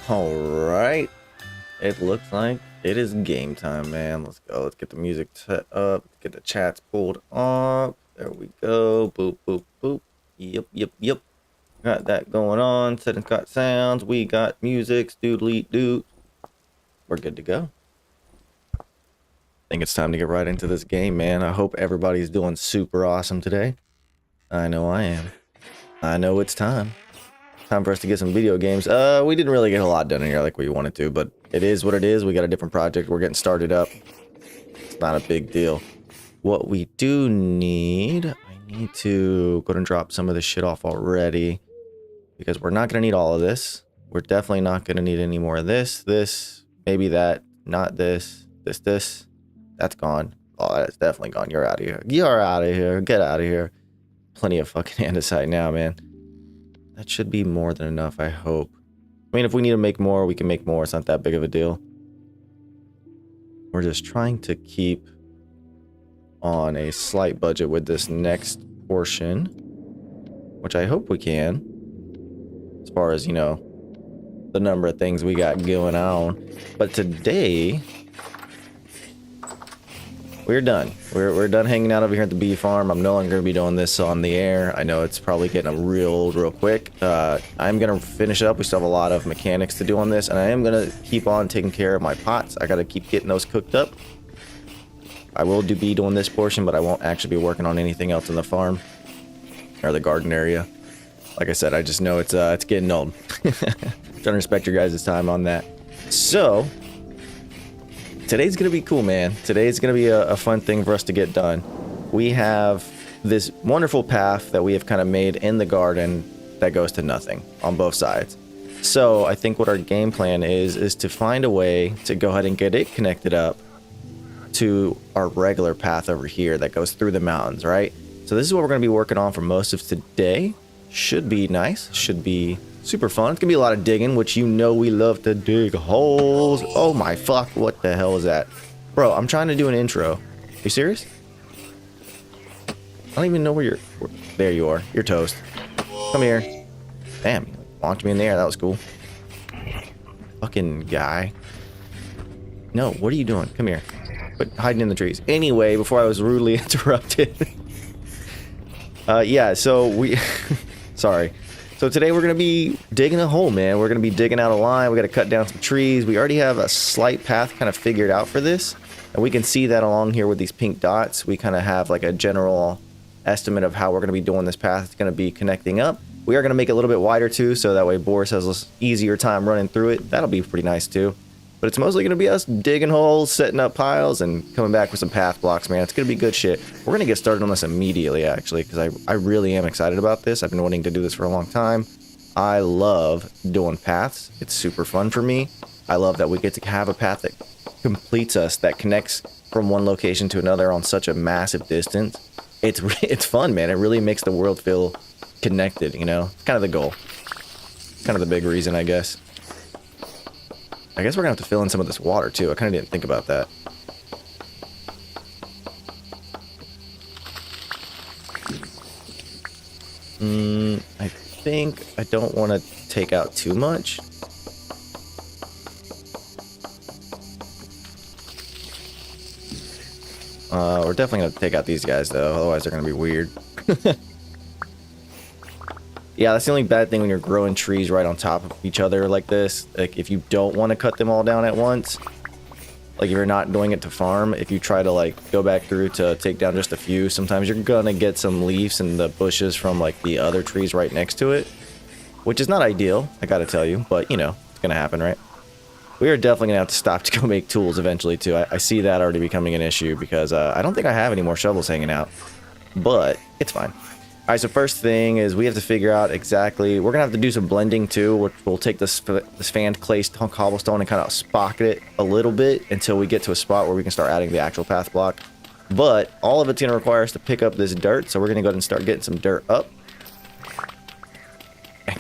All right. It looks like it is game time, man. Let's go. Let's get the music set up. Get the chats pulled up. There we go. Boop, boop, boop. Yep. Got that going on. Settings got sounds. We got music. Doodly doot. We're good to go. I think it's time to get right into this game, man. I hope everybody's doing super awesome today. I know I am. I know it's time. Time for us to get some video games. We didn't really get a lot done in here like we wanted to, but it is what it is. We got a different project. We're getting started up. It's not a big deal. What we do need, I need to go and drop some of this shit off already because we're not going to need all of this. We're definitely not going to need any more of this, maybe that, not this. That's gone. Oh, that's definitely gone. You're out of here. You're out of here. Get out of here. Plenty of fucking andesite now, man. That should be more than enough, I hope. I mean, if we need to make more, we can make more. It's not that big of a deal. We're just trying to keep on a slight budget with this next portion, which I hope we can. As far as, you know, the number of things we got going on. But today, we're done. We're done hanging out over here at the bee farm. I'm no longer going to be doing this on the air. I know it's probably getting real quick. I'm going to finish up. We still have a lot of mechanics to do on this, and I am going to keep on taking care of my pots. I got to keep getting those cooked up. I will be doing this portion, but I won't actually be working on anything else in the farm or the garden area. Like I said, I just know it's getting old. Trying to respect your guys' time on that. So today's gonna be cool, man. Today's gonna be a fun thing for us to get done. We have this wonderful path that we have kind of made in the garden that goes to nothing on both sides. So I think what our game plan is to find a way to go ahead and get it connected up to our regular path over here that goes through the mountains, right? So this is what we're gonna be working on for most of today. Should be nice. Should be super fun. It's gonna be a lot of digging, which you know we love to dig holes. Oh my fuck, what the hell is that? Bro, I'm trying to do an intro. You serious? I don't even know where you're... There you are. You're toast. Come here. Damn, you launched me in the air. That was cool. Fucking guy. No, what are you doing? Come here. Quit hiding in the trees. Anyway, before I was rudely interrupted. Yeah, so we... Sorry. So today we're going to be digging a hole, man. We're going to be digging out a line. We got to cut down some trees. We already have a slight path kind of figured out for this. And we can see that along here with these pink dots. We kind of have like a general estimate of how we're going to be doing this path. It's going to be connecting up. We are going to make it a little bit wider too, so that way Boris has an easier time running through it. That'll be pretty nice too. But it's mostly going to be us digging holes, setting up piles, and coming back with some path blocks, man. It's going to be good shit. We're going to get started on this immediately, actually, because I really am excited about this. I've been wanting to do this for a long time. I love doing paths. It's super fun for me. I love that we get to have a path that completes us, that connects from one location to another on such a massive distance. It's fun, man. It really makes the world feel connected, you know? It's kind of the goal. Kind of the big reason, I guess. I guess we're gonna have to fill in some of this water too. I kind of didn't think about that. I think I don't want to take out too much. We're definitely gonna take out these guys though, otherwise they're gonna be weird. Yeah, that's the only bad thing when you're growing trees right on top of each other like this. Like, if you don't want to cut them all down at once, like if you're not doing it to farm, if you try to like go back through to take down just a few, sometimes you're gonna get some leaves and the bushes from like the other trees right next to it, which is not ideal, I gotta tell you, but you know, it's gonna happen, right? We are definitely gonna have to stop to go make tools eventually too. I see that already becoming an issue because I don't think I have any more shovels hanging out, but it's fine. Alright, so first thing is we have to figure out exactly... We're going to have to do some blending too, which we'll take this fanned clay cobblestone and kind of spock it a little bit until we get to a spot where we can start adding the actual path block. But all of it's going to require us to pick up this dirt, so we're going to go ahead and start getting some dirt up.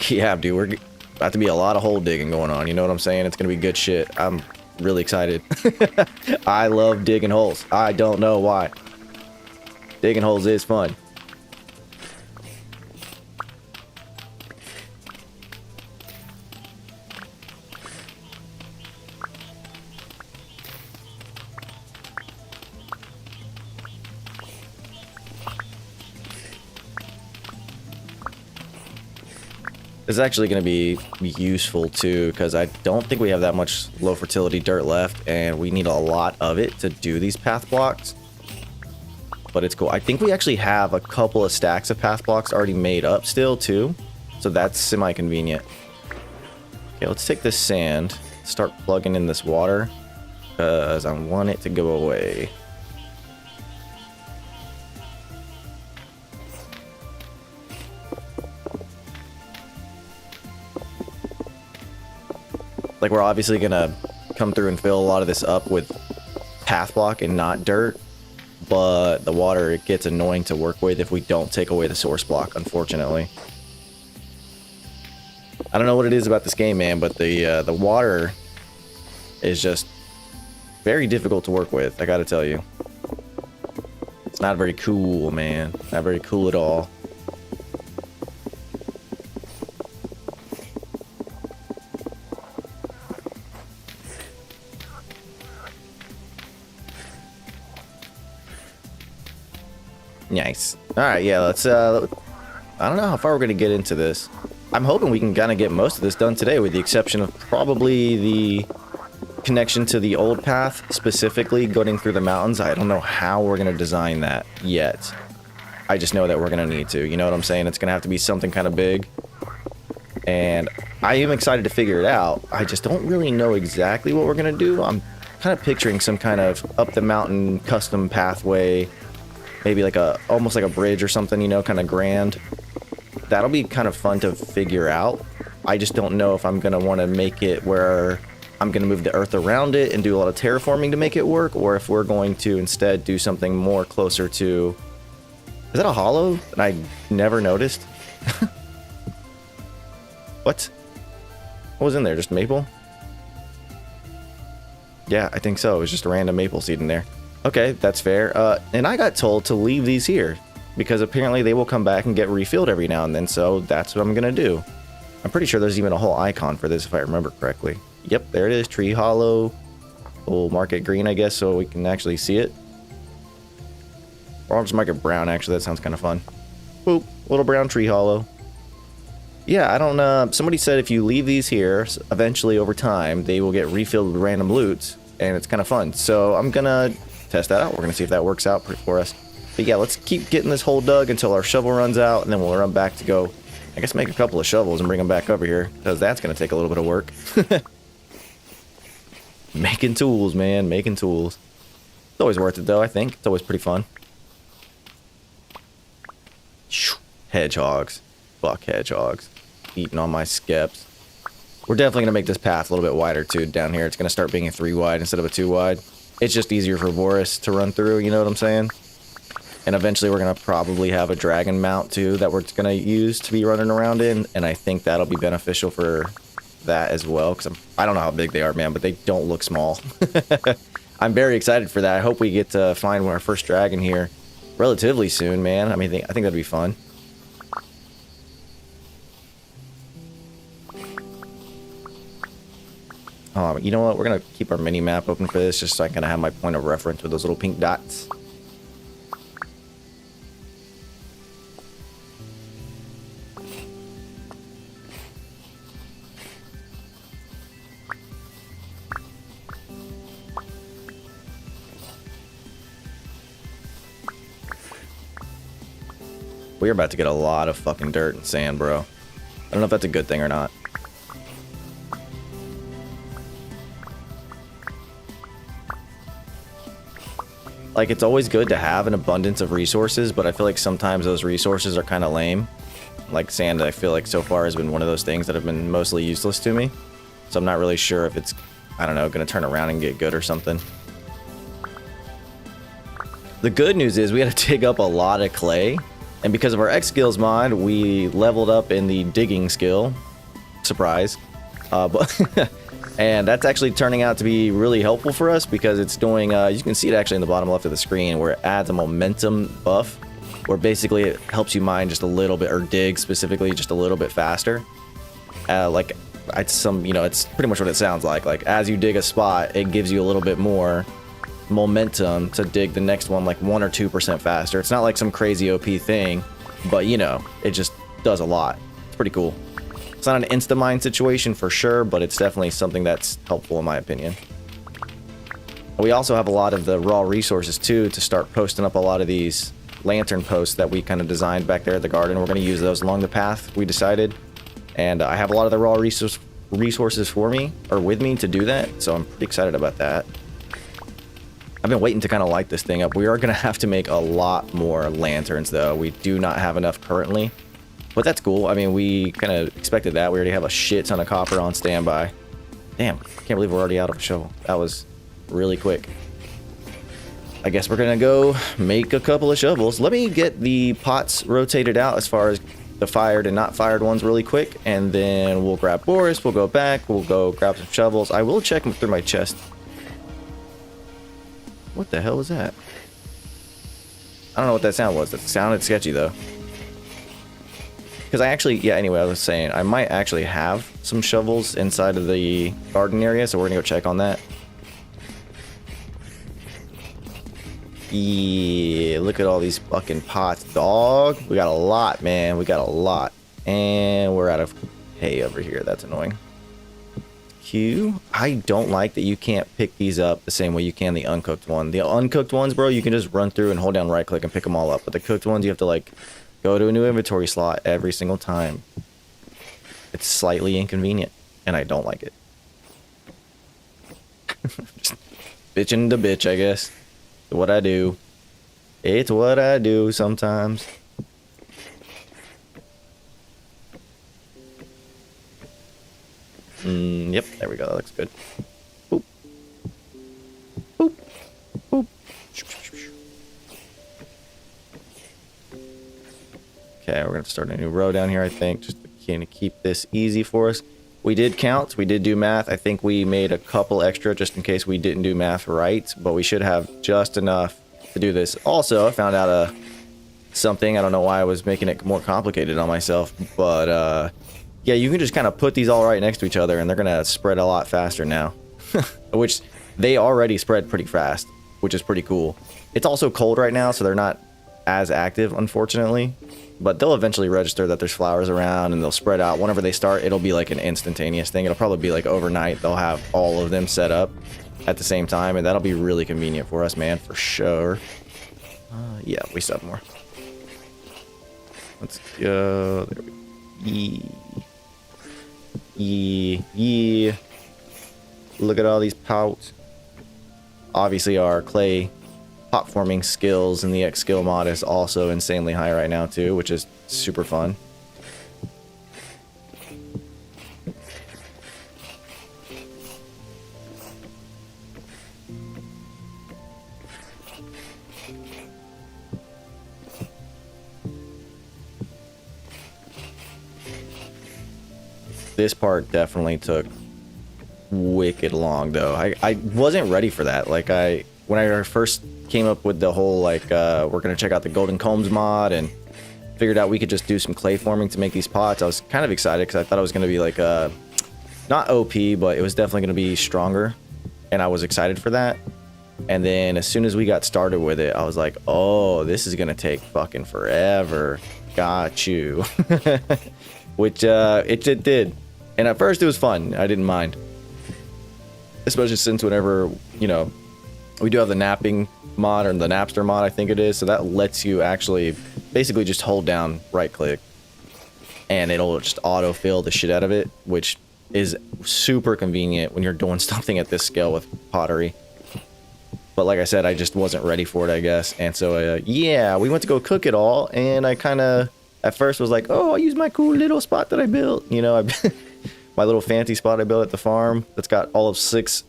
Yeah, dude, we're about to be a lot of hole digging going on, you know what I'm saying? It's going to be good shit. I'm really excited. I love digging holes. I don't know why. Digging holes is fun. This is actually going to be useful too, because I don't think we have that much low fertility dirt left, and we need a lot of it to do these path blocks. But it's cool. I think we actually have a couple of stacks of path blocks already made up still too, so that's semi-convenient. Okay, let's take this sand, start plugging in this water, because I want it to go away. Like, we're obviously gonna come through and fill a lot of this up with path block and not dirt, but the water, it gets annoying to work with if we don't take away the source block, unfortunately. I don't know what it is about this game, man, but the water is just very difficult to work with, I gotta tell you. It's not very cool, man. Not very cool at all. Nice. All right, yeah, let's I don't know how far we're going to get into this. I'm hoping we can kind of get most of this done today, with the exception of probably the connection to the old path, specifically going through the mountains. I don't know how we're going to design that yet. I just know that we're going to need to, you know what I'm saying? It's going to have to be something kind of big. And I am excited to figure it out. I just don't really know exactly what we're going to do. I'm kind of picturing some kind of up the mountain custom pathway. Maybe like almost like a bridge or something, you know, kind of grand. That'll be kind of fun to figure out. I just don't know if I'm going to want to make it where I'm going to move the earth around it and do a lot of terraforming to make it work, or if we're going to instead do something more closer to... Is that a hollow that I never noticed? What? What was in there? Just maple? Yeah, I think so. It was just a random maple seed in there. Okay, that's fair. And I got told to leave these here, because apparently they will come back and get refilled every now and then, so that's what I'm gonna do. I'm pretty sure there's even a whole icon for this, if I remember correctly. Yep, there it is, Tree Hollow. We'll mark it green, I guess, so we can actually see it. Or I'll just mark it brown, actually, that sounds kind of fun. Boop, little brown Tree Hollow. Yeah, I don't, somebody said if you leave these here, eventually over time, they will get refilled with random loots, and it's kind of fun. So I'm gonna test that out. We're gonna see if that works out for us. But yeah, let's keep getting this hole dug until our shovel runs out, and then we'll run back to go, I guess, make a couple of shovels and bring them back over here, because that's gonna take a little bit of work. Making tools, man, making tools. It's always worth it, though, I think. It's always pretty fun. Hedgehogs. Fuck hedgehogs. Eating on my skeps. We're definitely gonna make this path a little bit wider, too, down here. It's gonna start being a 3 wide instead of a 2 wide. It's just easier for Boris to run through, you know what I'm saying? And eventually we're going to probably have a dragon mount too that we're going to use to be running around in, and I think that'll be beneficial for that as well, because I don't know how big they are, man, but they don't look small. I'm very excited for that. I hope we get to find our first dragon here relatively soon, man. I mean, I think that'd be fun. You know what? We're going to keep our mini-map open for this, just so I can have my point of reference with those little pink dots. We're about to get a lot of fucking dirt and sand, bro. I don't know if that's a good thing or not. Like, it's always good to have an abundance of resources, but I feel like sometimes those resources are kind of lame. Like sand, I feel like so far has been one of those things that have been mostly useless to me. So I'm not really sure if it's, I don't know, going to turn around and get good or something. The good news is we had to dig up a lot of clay. And because of our X skills mod, we leveled up in the digging skill. Surprise. And that's actually turning out to be really helpful for us, because it's doing, you can see it actually in the bottom left of the screen, where it adds a momentum buff, where basically it helps you mine just a little bit, or dig specifically just a little bit faster. Like, it's it's pretty much what it sounds like. Like, as you dig a spot, it gives you a little bit more momentum to dig the next one, like 1 or 2% faster. It's not like some crazy OP thing, but it just does a lot. It's pretty cool. It's not an insta-mine situation for sure, but it's definitely something that's helpful in my opinion. We also have a lot of the raw resources too to start posting up a lot of these lantern posts that we kind of designed back there at the garden. We're going to use those along the path, we decided. And I have a lot of the raw resources for me, or with me, to do that, so I'm pretty excited about that. I've been waiting to kind of light this thing up. We are going to have to make a lot more lanterns, though. We do not have enough currently, but that's cool. I mean, we kind of expected that. We already have a shit ton of copper on standby. Damn, can't believe we're already out of a shovel. That was really quick. I guess we're going to go make a couple of shovels. Let me get the pots rotated out as far as the fired and not fired ones really quick, and then we'll grab Boris, we'll go back, we'll go grab some shovels. I will check them through my chest. What the hell was that? I don't know what that sound was. That sounded sketchy though. Because I actually, yeah, anyway, I was saying, I might actually have some shovels inside of the garden area, so we're gonna go check on that. Yeah, look at all these fucking pots, dog. We got a lot, man. We got a lot. And we're out of hay over here. That's annoying. Q. I don't like that you can't pick these up the same way you can the uncooked one. The uncooked ones, bro, you can just run through and hold down right click and pick them all up. But the cooked ones, you have to like go to a new inventory slot every single time. It's slightly inconvenient, and I don't like it. Just bitching to bitch, I guess. What I do. It's what I do sometimes. Yep, there we go. That looks good. Boop. Boop. Boop. Okay, we're going to start a new row down here, I think, just to kind of keep this easy for us. We did count. We did do math. I think we made a couple extra just in case we didn't do math right, but we should have just enough to do this. Also, I found out something. I don't know why I was making it more complicated on myself, but yeah, you can just kind of put these all right next to each other and they're going to spread a lot faster now. Which they already spread pretty fast, which is pretty cool. It's also cold right now, so they're not as active, unfortunately. But they'll eventually register that there's flowers around and they'll spread out. Whenever they start, it'll be like an instantaneous thing. It'll probably be like overnight. They'll have all of them set up at the same time, and that'll be really convenient for us, man, for sure. Yeah, we still have more. Let's go. There we go. Yeah. Look at all these pots. Obviously, our clay pot forming skills in the X skill mod is also insanely high right now too, which is super fun. This part definitely took wicked long though. I wasn't ready for that. Like when I first came up with the whole like we're gonna check out the Golden Combs mod and figured out we could just do some clay forming to make these pots, I was kind of excited because I thought it was gonna be like not OP, but it was definitely gonna be stronger, and I was excited for that. And then as soon as we got started with it, I was like, oh, this is gonna take fucking forever. Got you. Which it did. And at first it was fun. I didn't mind. Especially since whenever, you know, we do have the napping mod, or the Napster mod, I think it is. So that lets you actually basically just hold down right click and it'll just autofill the shit out of it, which is super convenient when you're doing something at this scale with pottery. But like I said, I just wasn't ready for it, I guess. And so, yeah, we went to go cook it all. And I kind of, at first was like, oh, I'll use my cool little spot that I built. You know, my little fancy spot I built at the farm that's got all of 6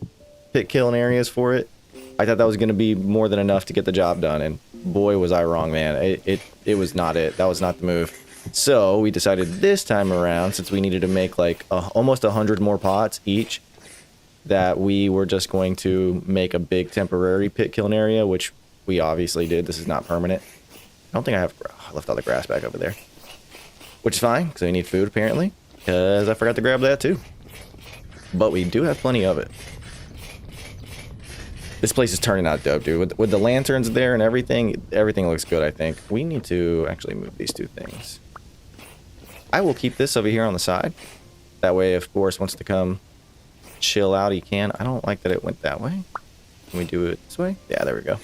pit kiln areas for it. I thought that was going to be more than enough to get the job done. And boy, was I wrong, man. It was not it. That was not the move. So we decided this time around, since we needed to make like almost 100 more pots each, that we were just going to make a big temporary pit kiln area, which we obviously did. This is not permanent. I don't think I left all the grass back over there. Which is fine, because I need food, apparently. Because I forgot to grab that, too. But we do have plenty of it. This place is turning out dope, dude. With the lanterns there and everything looks good, I think. We need to actually move these 2 things. I will keep this over here on the side. That way, if Boris wants to come chill out, he can. I don't like that it went that way. Can we do it this way? Yeah, there we go.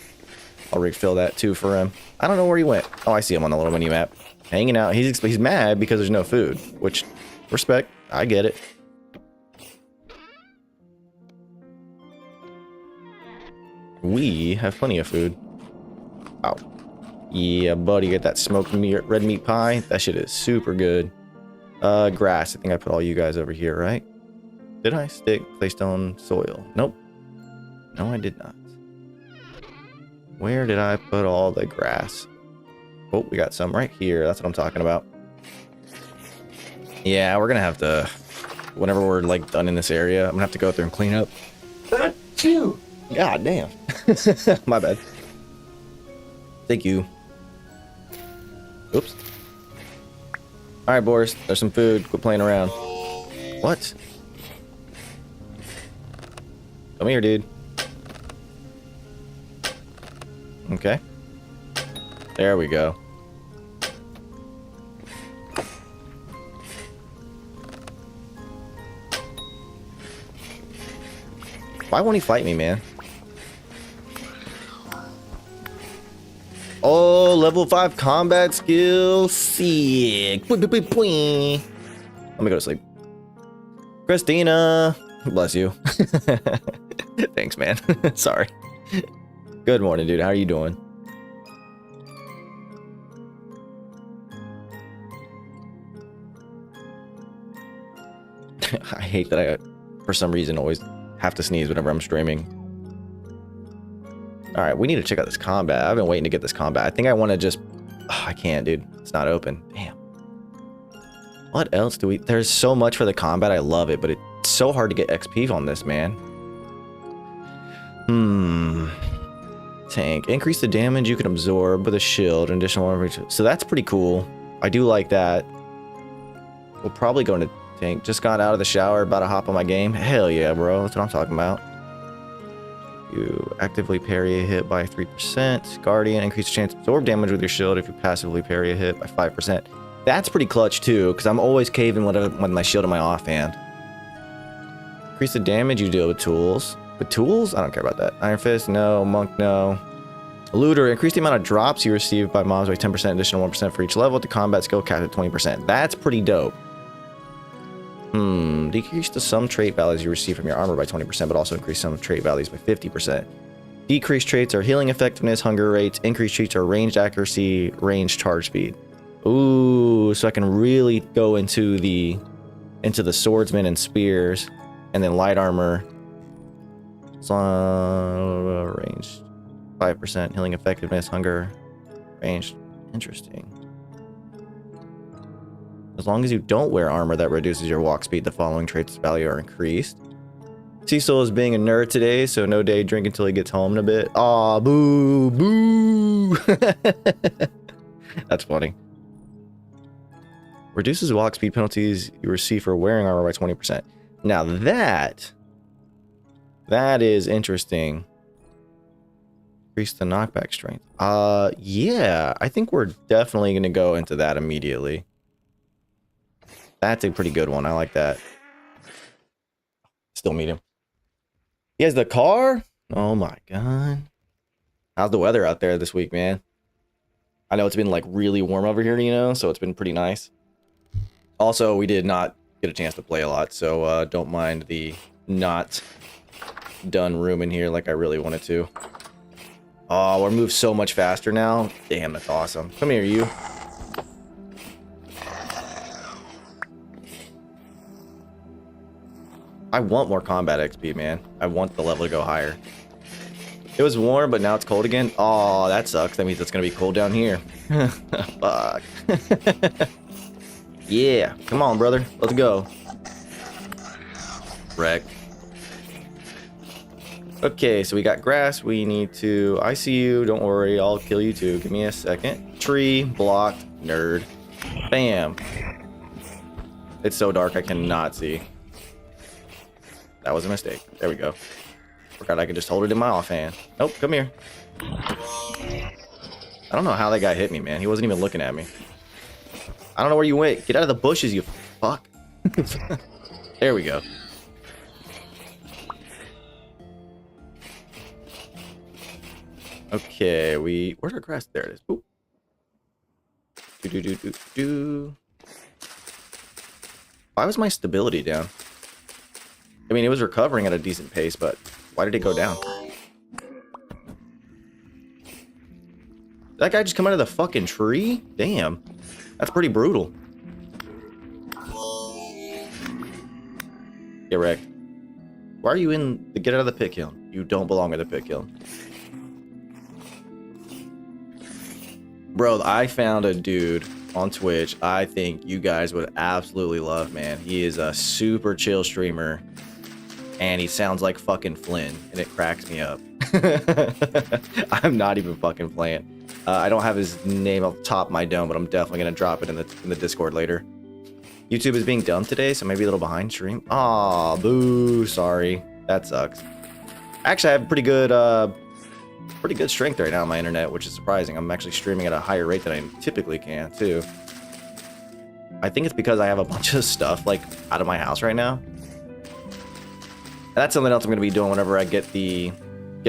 I'll refill that too for him. I don't know where he went. Oh, I see him on the little mini map. Hanging out. He's mad because there's no food, which, respect. I get it. We have plenty of food. Wow. Yeah, buddy, get that smoked meat, red meat pie. That shit is super good. Grass. I think I put all you guys over here, right? Did I? Stick, claystone, soil. Nope. No, I did not. Where did I put all the grass? Oh, we got some right here. That's what I'm talking about. Yeah, we're gonna have to, whenever we're like done in this area, I'm gonna have to go through and clean up. Achoo! God damn. My bad. Thank you. Oops. Alright, Boris, there's some food. Quit playing around. What? Come here, dude. Okay. There we go. Why won't he fight me, man? Oh, level 5 combat skill. Sick. Let me go to sleep. Christina. Bless you. Thanks, man. Sorry. Good morning, dude. How are you doing? I hate that I, for some reason, always have to sneeze whenever I'm streaming. Alright, we need to check out this combat. I've been waiting to get this combat. I think I want to just... Oh, I can't, dude. It's not open. Damn. What else do we... There's so much for the combat. I love it, but it's so hard to get XP on this, man. Tank. Increase the damage you can absorb with a shield. An additional one. So that's pretty cool. I do like that. We'll probably go into tank. Just got out of the shower, about to hop on my game. Hell yeah, bro. That's what I'm talking about. You actively parry a hit by 3%. Guardian, increase the chance to absorb damage with your shield if you passively parry a hit by 5%. That's pretty clutch too, because I'm always caving with my shield in my offhand. Increase the damage you deal with tools. With tools? I don't care about that. Iron Fist, no. Monk, no. Looter, increase the amount of drops you receive by mobs by 10%, additional 1% for each level. To combat skill capped at 20%. That's pretty dope. Decrease the sum trait values you receive from your armor by 20%, but also increase some trait values by 50%. Decreased traits are healing effectiveness, hunger rates. Increased traits are ranged accuracy, ranged charge speed. Ooh, so I can really go into the swordsman and spears, and then light armor. Ranged 5%, healing effectiveness, hunger, ranged. Interesting. As long as you don't wear armor that reduces your walk speed, the following traits value are increased. Cecil is being a nerd today, so no day drink until he gets home in a bit. Aw, boo, boo. That's funny. Reduces walk speed penalties you receive for wearing armor by 20%. Now that is interesting. Increase the knockback strength. Yeah, I think we're definitely going to go into that immediately. That's a pretty good one. I like that. Still meet him. He has the car? Oh my god. How's the weather out there this week, man? I know it's been like really warm over here, you know, so it's been pretty nice. Also, we did not get a chance to play a lot, so don't mind the not done room in here like I really wanted to. Oh, we're moved so much faster now. Damn, that's awesome. Come here, you. I want more combat XP, man. I want the level to go higher. It was warm, but now it's cold again. Oh, that sucks. That means it's going to be cold down here. Fuck. Yeah. Come on, brother. Let's go. Wreck. Okay, so we got grass. We need to... I see you. Don't worry. I'll kill you too. Give me a second. Tree. Blocked. Nerd. Bam. It's so dark I cannot see. That was a mistake. There we go. Forgot I could just hold it in my offhand. Nope, come here. I don't know how that guy hit me, man. He wasn't even looking at me. I don't know where you went. Get out of the bushes, you fuck. There we go. Okay, where's our grass? There it is. Oop. Do. Why was my stability down? I mean, it was recovering at a decent pace, but why did it go down? That guy just come out of the fucking tree? Damn. That's pretty brutal. Get wrecked. Why are you in the get out of the pit kiln? You don't belong in the pit kiln. Bro, I found a dude on Twitch I think you guys would absolutely love, man. He is a super chill streamer. And he sounds like fucking Flynn. And it cracks me up. I'm not even fucking playing. I don't have his name off the top of my dome, but I'm definitely going to drop it in the Discord later. YouTube is being dumb today, so maybe a little behind stream. Aw, boo. Sorry. That sucks. Actually, I have pretty good strength right now on my internet, which is surprising. I'm actually streaming at a higher rate than I typically can, too. I think it's because I have a bunch of stuff, like, out of my house right now. And that's something else I'm going to be doing whenever I get the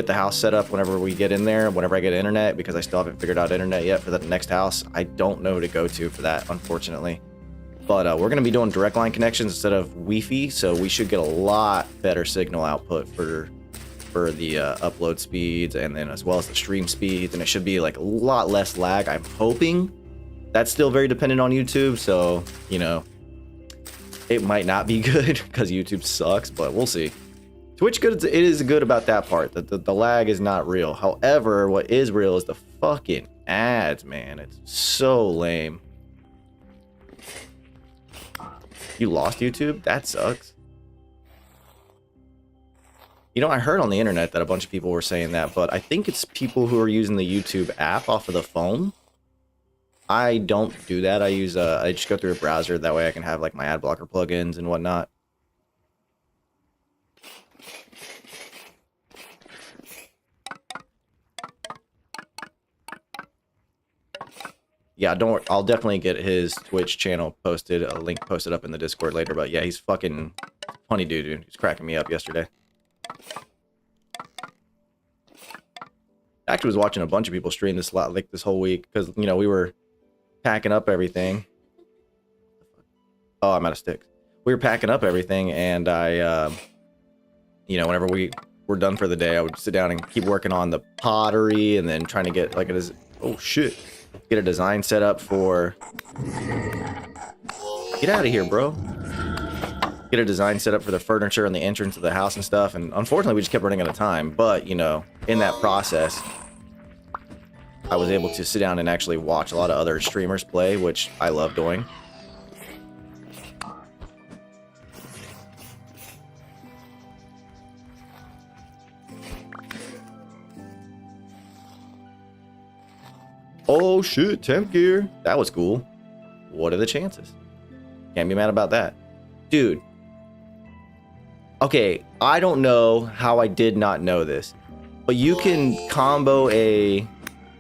house set up, whenever we get in there, whenever I get internet, because I still haven't figured out internet yet for the next house. I don't know who to go to for that, unfortunately. But we're going to be doing direct line connections instead of Wi-Fi, so we should get a lot better signal output for the upload speeds, and then as well as the stream speeds, and it should be like a lot less lag. I'm hoping. That's still very dependent on YouTube, so, you know, it might not be good because YouTube sucks, but we'll see. Twitch good, it is good about that part, that the lag is not real. However, what is real is the fucking ads, man. It's so lame. You lost YouTube? That sucks. You know, I heard on the internet that a bunch of people were saying that, but I think it's people who are using the YouTube app off of the phone. I don't do that. I just go through a browser. That way I can have like my ad blocker plugins and whatnot. Yeah, I'll definitely get his Twitch channel posted, a link posted up in the Discord later, but yeah, he's fucking funny dude. He's cracking me up yesterday. I actually was watching a bunch of people stream this whole week because, you know, we were packing up everything. Oh, I'm out of sticks. We were packing up everything, and I, you know, whenever we were done for the day, I would sit down and keep working on the pottery, and then trying to get like oh shit, get a design set up for. Get out of here, bro. Get a design set up for the furniture and the entrance of the house and stuff, and unfortunately we just kept running out of time. But, you know, in that process, I was able to sit down and actually watch a lot of other streamers play, which I love doing. Oh shit, temp gear. That was cool. What are the chances? Can't be mad about that. Dude. Okay, I don't know how I did not know this, but you can combo a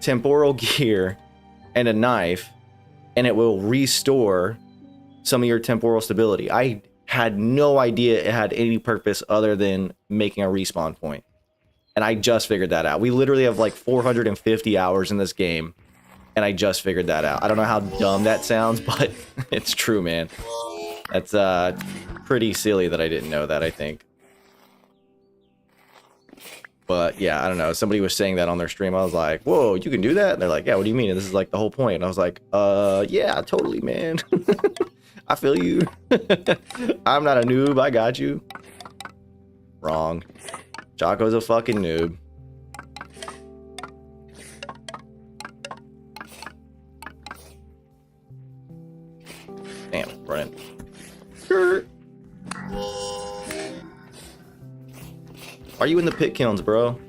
temporal gear and a knife, and it will restore some of your temporal stability. I had no idea it had any purpose other than making a respawn point. And I just figured that out. We literally have like 450 hours in this game, and I just figured that out. I don't know how dumb that sounds, but it's true, man. That's pretty silly that I didn't know that, I think. But yeah, I don't know. Somebody was saying that on their stream. I was like, whoa, you can do that? And they're like, yeah, what do you mean? And this is like the whole point. And I was like, yeah, totally, man. I feel you. I'm not a noob. I got you. Wrong. Jocko's a fucking noob. Damn, running. Are you in the pit kilns, bro?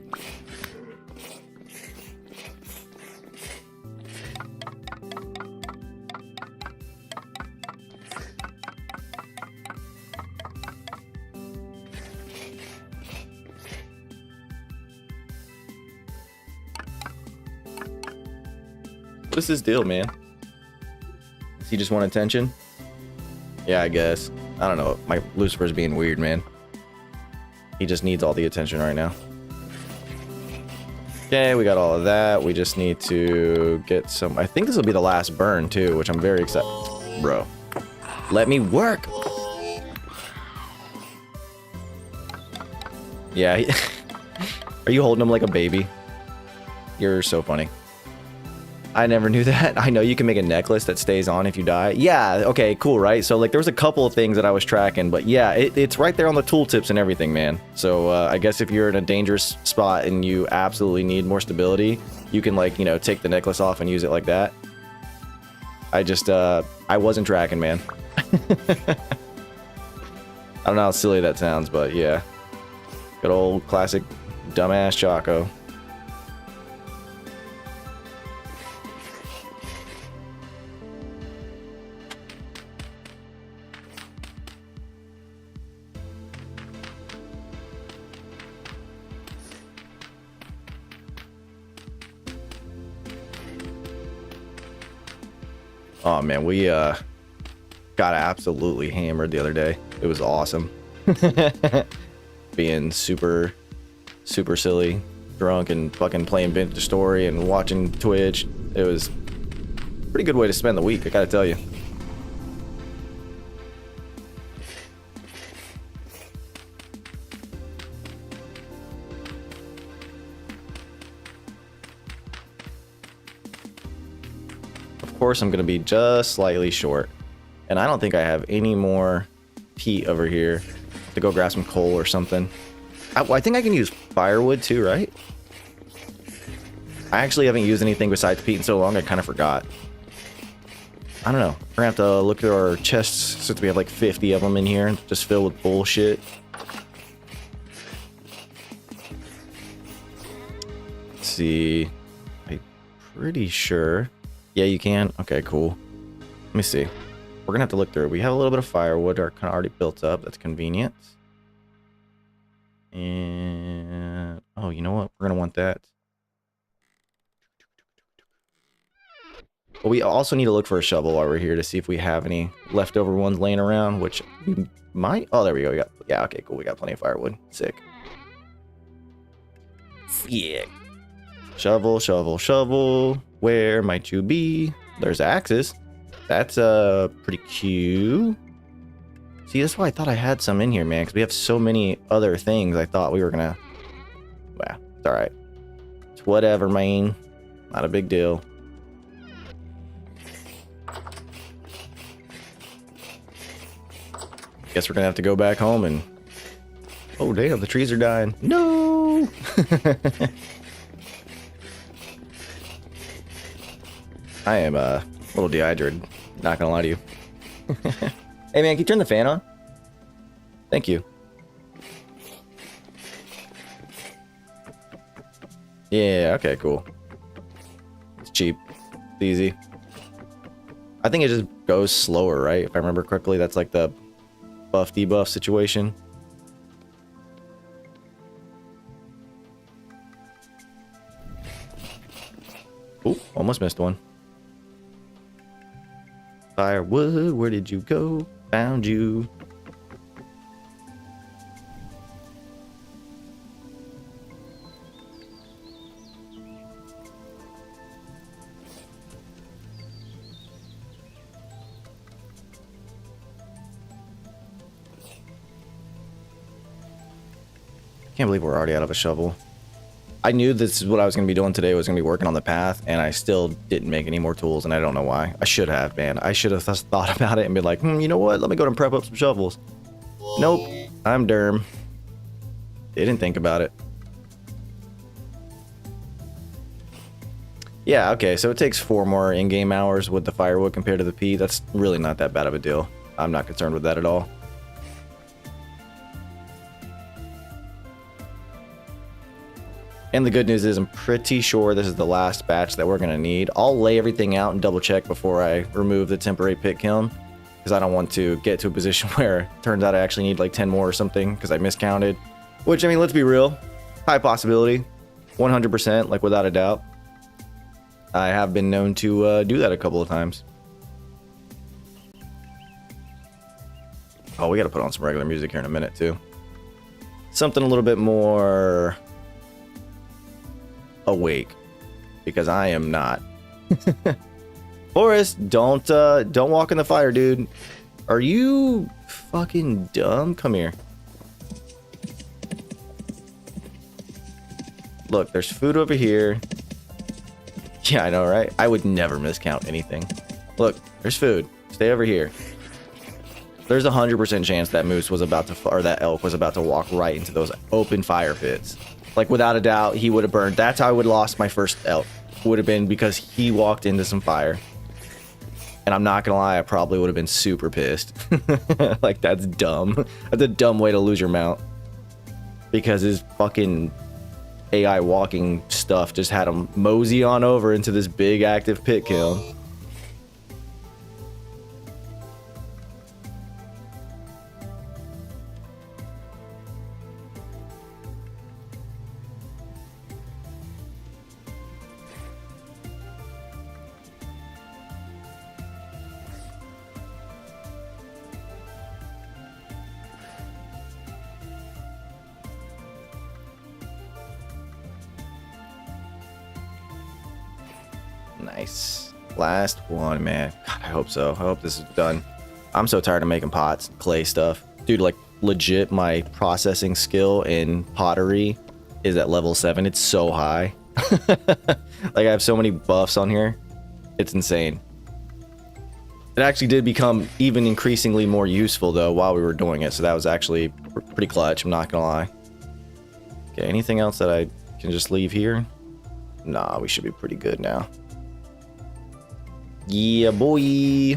What's his deal, man? Does he just want attention? Yeah, I guess. I don't know. My Lucifer's being weird, man. He just needs all the attention right now. Okay, we got all of that. We just need to get some... I think this will be the last burn, too, which I'm very excited... Bro. Let me work! Yeah, are you holding him like a baby? You're so funny. I never knew that. I know you can make a necklace that stays on if you die. Yeah, okay, cool, right? So, like, there was a couple of things that I was tracking, but yeah, it's right there on the tooltips and everything, man. So, I guess if you're in a dangerous spot and you absolutely need more stability, you can, like, you know, take the necklace off and use it like that. I just, I wasn't tracking, man. I don't know how silly that sounds, but yeah. Good old classic dumbass Choco. Oh man, we got absolutely hammered the other day. It was awesome. Being super silly, drunk, and fucking playing Vintage Story and watching Twitch. It was a pretty good way to spend the week, I gotta tell you. Of course, I'm gonna be just slightly short, and I don't think I have any more peat over here to go grab some coal or something. I think I can use firewood too, right? I actually haven't used anything besides peat in so long, I kind of forgot. I don't know. We're gonna have to look through our chests since we have like 50 of them in here, just filled with bullshit. Let's see. I'm pretty sure. Yeah, you can. Okay, cool. Let me see. We're gonna have to look through it. We have a little bit of firewood kind of already built up. That's convenient. And oh, you know what? We're gonna want that. But we also need to look for a shovel while we're here to see if we have any leftover ones laying around, which we might. Oh, there we go. We got, yeah, okay, cool. We got plenty of firewood. Sick. Yeah. Shovel, shovel, shovel. Where might you be? There's axes. That's pretty cute. See, that's why I thought I had some in here, man, because we have so many other things. I thought we were gonna. Well, it's all right. It's whatever, man. Not a big deal. Guess we're gonna have to go back home and. Oh damn, the trees are dying. No. I am a little dehydrated. Not gonna lie to you. Hey man, can you turn the fan on? Thank you. Yeah, okay, cool. It's cheap. It's easy. I think it just goes slower, right? If I remember correctly, that's like the buff debuff situation. Ooh, almost missed one. Firewood, where did you go? Found you. Can't believe we're already out of a shovel. I knew this is what I was going to be doing today, was going to be working on the path, and I still didn't make any more tools, and I don't know why. I should have, man. I should have thought about it and been like, you know what? Let me go and prep up some shovels. Nope. I'm derm. Didn't think about it. Yeah, okay, so it takes 4 more in-game hours with the firewood compared to the peat. That's really not that bad of a deal. I'm not concerned with that at all. And the good news is I'm pretty sure this is the last batch that we're going to need. I'll lay everything out and double check before I remove the temporary pit kiln, because I don't want to get to a position where it turns out I actually need like 10 more or something because I miscounted. Which, I mean, let's be real. High possibility. 100%, like without a doubt. I have been known to do that a couple of times. Oh, we gotta put on some regular music here in a minute too. Something a little bit more awake, because I am not. Forrest, don't walk in the fire, dude. Are you fucking dumb? Come here. Look, there's food over here. Yeah, I know, right? I would never miscount anything. Look, there's food. Stay over here. There's a 100% chance that moose was about to, or that elk was about to walk right into those open fire pits. Like, without a doubt, he would have burned. That's how I would have lost my first elk. Would have been because he walked into some fire. And I'm not gonna lie, I probably would have been super pissed. Like, that's dumb. That's a dumb way to lose your mount. Because his fucking AI walking stuff just had him mosey on over into this big active pit kill. Nice. Last one, man. God, I hope so. I hope this is done. I'm so tired of making pots, clay stuff. Dude, like, legit, my processing skill in pottery is at level 7. It's so high. Like, I have so many buffs on here. It's insane. It actually did become even increasingly more useful, though, while we were doing it. So that was actually pretty clutch, I'm not gonna lie. Okay, anything else that I can just leave here? Nah, we should be pretty good now. Yeah, boy.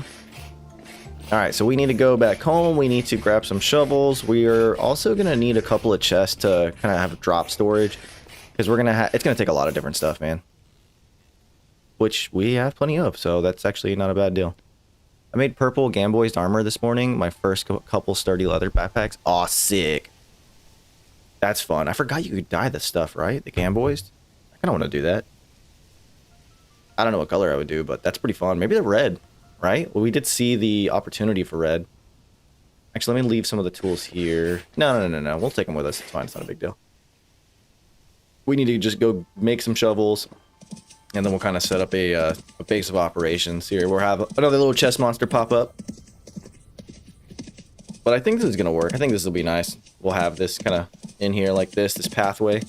All right, so we need to go back home. We need to grab some shovels. We are also gonna need a couple of chests to kind of have drop storage, because we're gonna it's gonna take a lot of different stuff, man. Which we have plenty of, so that's actually not a bad deal. I made purple Gamboized armor this morning. My first couple sturdy leather backpacks. Aw, sick. That's fun. I forgot you could dye this stuff, right? The Gamboized. I kind of want to do that. I don't know what color I would do, but that's pretty fun. Maybe the red, right? Well, we did see the opportunity for red. Actually, let me leave some of the tools here. No. We'll take them with us. It's fine. It's not a big deal. We need to just go make some shovels, and then we'll kind of set up a base of operations here. We'll have another little chest monster pop up. But I think this is going to work. I think this will be nice. We'll have this kind of in here like this pathway.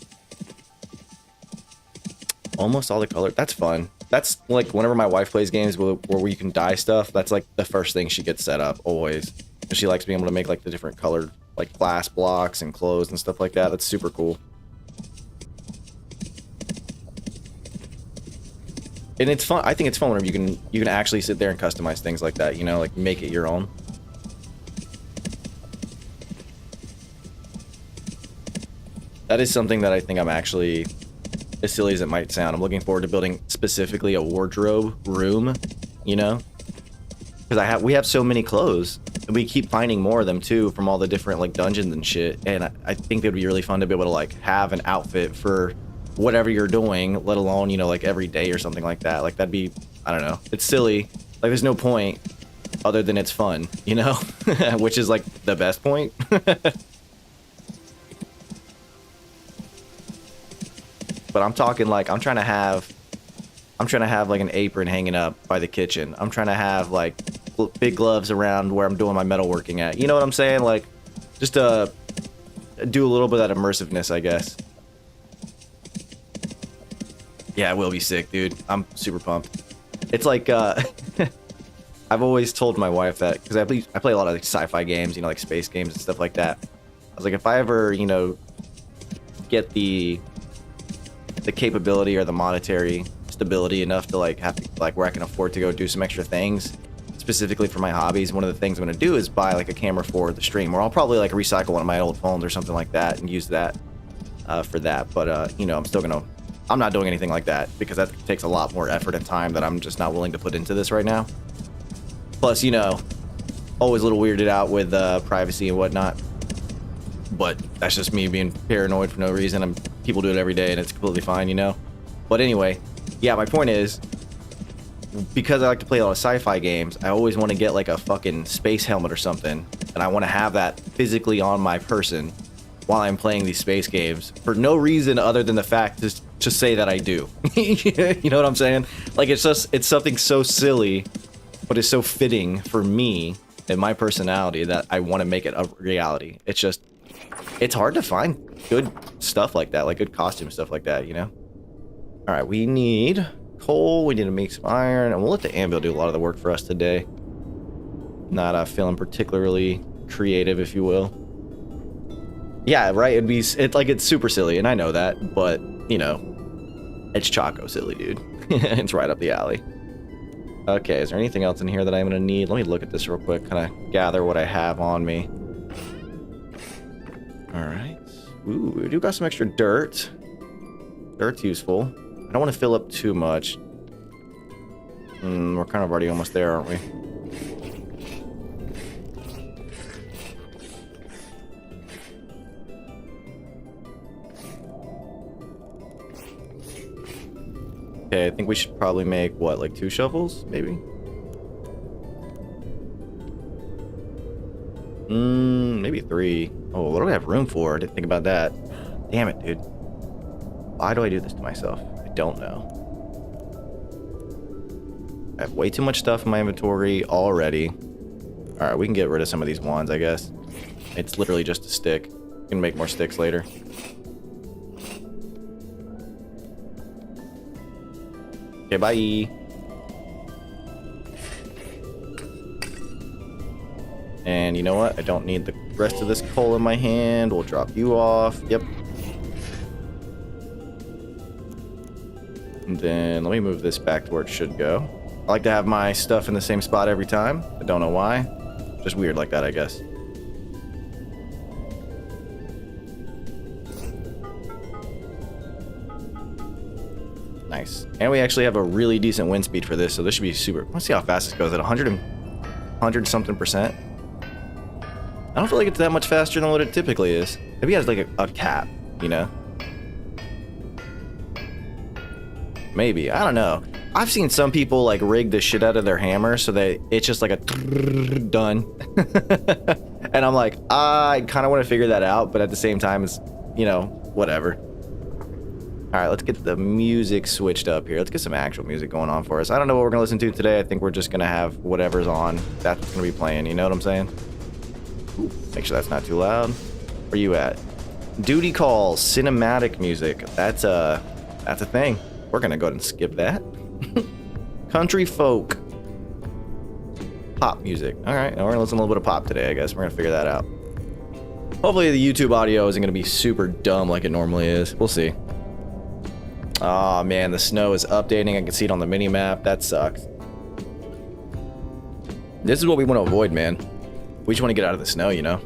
Almost all the color. That's fun. That's like whenever my wife plays games where you can dye stuff, that's like the first thing she gets set up always. She likes being able to make like the different colored like glass blocks and clothes and stuff like that. That's super cool. And it's fun. I think it's fun whenever you can actually sit there and customize things like that, you know, like make it your own. That is something that I think I'm actually, as silly as it might sound, I'm looking forward to building specifically a wardrobe room, you know? Because we have so many clothes, and we keep finding more of them too from all the different like dungeons and shit. And I think it'd be really fun to be able to like have an outfit for whatever you're doing, let alone, you know, like every day or something like that. Like that'd be, I don't know, it's silly. Like there's no point other than it's fun, you know? Which is like the best point. But I'm talking like I'm trying to have like an apron hanging up by the kitchen. I'm trying to have like big gloves around where I'm doing my metalworking at. You know what I'm saying? Like just do a little bit of that immersiveness, I guess. Yeah, it will be sick, dude. I'm super pumped. It's like I've always told my wife that, because I play a lot of like sci-fi games, you know, like space games and stuff like that. I was like, if I ever, you know, get the capability or the monetary stability enough to like have to, like where I can afford to go do some extra things specifically for my hobbies, one of the things I'm going to do is buy like a camera for the stream, or I'll probably like recycle one of my old phones or something like that and use that for that. But you know, I'm not doing anything like that because that takes a lot more effort and time that I'm just not willing to put into this right now. Plus, you know, always a little weirded out with privacy and whatnot. But that's just me being paranoid for no reason. People do it every day and it's completely fine, you know? But anyway, yeah, my point is, because I like to play a lot of sci-fi games, I always want to get like a fucking space helmet or something, and I want to have that physically on my person while I'm playing these space games for no reason other than the fact to say that I do. You know what I'm saying? Like, it's something so silly, but it's so fitting for me and my personality that I want to make it a reality. It's hard to find good stuff like that, like good costume stuff like that, you know? All right, we need coal, we need to make some iron, and we'll let the anvil do a lot of the work for us today. Not feeling particularly creative, if you will. Yeah, right, it's super silly, and I know that, but, you know, it's Choco silly, dude. It's right up the alley. Okay, is there anything else in here that I'm gonna need? Let me look at this real quick, kind of gather what I have on me. All right. Ooh, we do got some extra dirt. Dirt's useful. I don't want to fill up too much. We're kind of already almost there, aren't we? Okay, I think we should probably make, what, like 2 shovels, maybe? Maybe 3. Oh, what do we have room for? I didn't think about that. Damn it, dude. Why do I do this to myself? I don't know. I have way too much stuff in my inventory already. Alright, we can get rid of some of these wands, I guess. It's literally just a stick. We can make more sticks later. Okay, bye. And you know what? I don't need the rest of this coal in my hand. We'll drop you off. Yep. And then let me move this back to where it should go. I like to have my stuff in the same spot every time. I don't know why. Just weird like that, I guess. Nice. And we actually have a really decent wind speed for this, so this should be super. Let's see how fast this goes. At 100 something percent. I don't feel like it's that much faster than what it typically is. Maybe it has like a cap, you know? Maybe. I don't know. I've seen some people like rig the shit out of their hammer so that it's just like a done. And I'm like, I kind of want to figure that out, but at the same time, it's, you know, whatever. All right, let's get the music switched up here. Let's get some actual music going on for us. I don't know what we're gonna listen to today. I think we're just gonna have whatever's on. That's what's gonna be playing. You know what I'm saying? Ooh, make sure that's not too loud. Where you at? Duty Call, cinematic music. That's a thing. We're gonna go ahead and skip that. Country folk. Pop music. All right, we're gonna listen to a little bit of pop today, I guess. We're gonna figure that out. Hopefully the YouTube audio isn't gonna be super dumb like it normally is. We'll see. Oh man, the snow is updating. I can see it on the mini map. That sucks. This is what we want to avoid, man. We just want to get out of the snow, you know?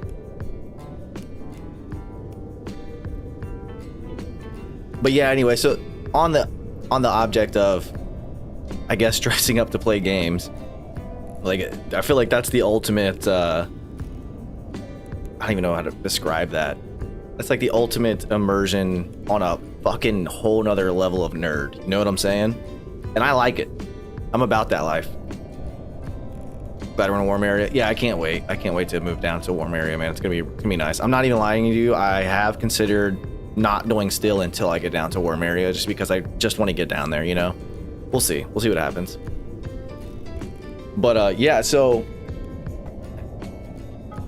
But yeah, anyway, so on the object of, I guess, dressing up to play games, like, I feel like that's the ultimate, I don't even know how to describe that. That's like the ultimate immersion on a fucking whole nother level of nerd. You know what I'm saying? And I like it. I'm about that life. Glad we're in a warm area. Yeah, I can't wait. I can't wait to move down to a warm area, man. It's gonna be nice. I'm not even lying to you. I have considered not going still until I get down to a warm area, just because I just want to get down there, you know? We'll see. We'll see what happens. But yeah, so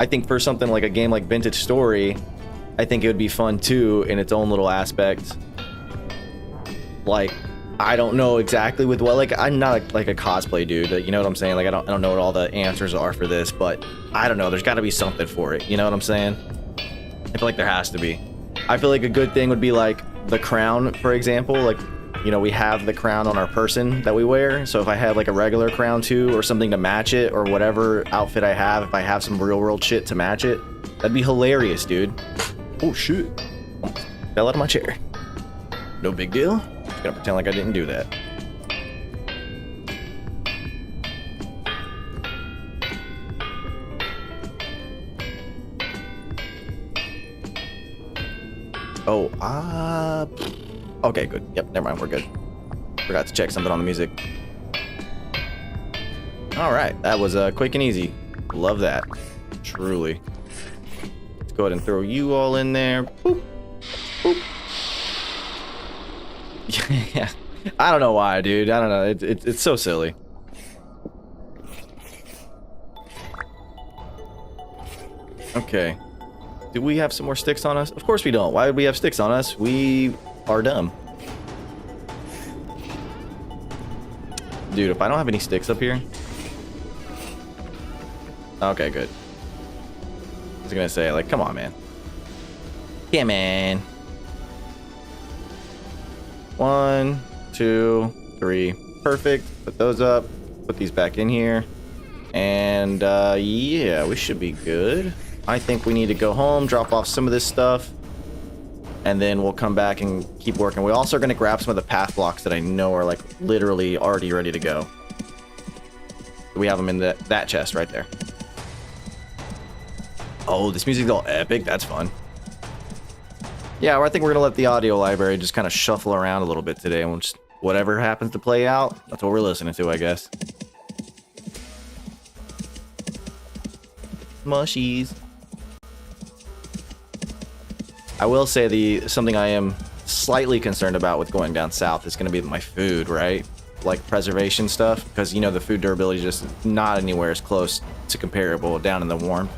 I think for something like a game like Vintage Story, I think it would be fun too in its own little aspect. Like, I don't know exactly with what, like, I'm not like a cosplay dude, you know what I'm saying? Like, I don't know what all the answers are for this, but I don't know, there's got to be something for it, you know what I'm saying? I feel like there has to be. I feel like a good thing would be like the crown, for example. Like, you know, we have the crown on our person that we wear, so if I had like a regular crown too, or something to match it, or whatever outfit I have, if I have some real world shit to match it, that'd be hilarious, dude. Oh shit, almost fell out of my chair. No big deal. Just gonna pretend like I didn't do that. Oh, okay, good. Yep, never mind, we're good. Forgot to check something on the music. All right, that was quick and easy. Love that. Truly. Let's go ahead and throw you all in there. Boop. Boop. Yeah. I don't know why, dude. I don't know. It's so silly. Okay. Do we have some more sticks on us? Of course we don't. Why would we have sticks on us? We are dumb. Dude, if I don't have any sticks up here... Okay, good. I was gonna say, like, come on, man. Yeah, man. 1, 2, 3. Perfect. Put those up. Put these back in here. And, yeah, we should be good. I think we need to go home, drop off some of this stuff, and then we'll come back and keep working. We're also going to grab some of the path blocks that I know are, like, literally already ready to go. We have them in that chest right there. Oh, this music's all epic. That's fun. Yeah, I think we're going to let the audio library just kind of shuffle around a little bit today, and we'll just, whatever happens to play out, that's what we're listening to, I guess. Mushies. I will say something I am slightly concerned about with going down south is going to be my food, right? Like preservation stuff, because, you know, the food durability is just not anywhere as close to comparable down in the warm.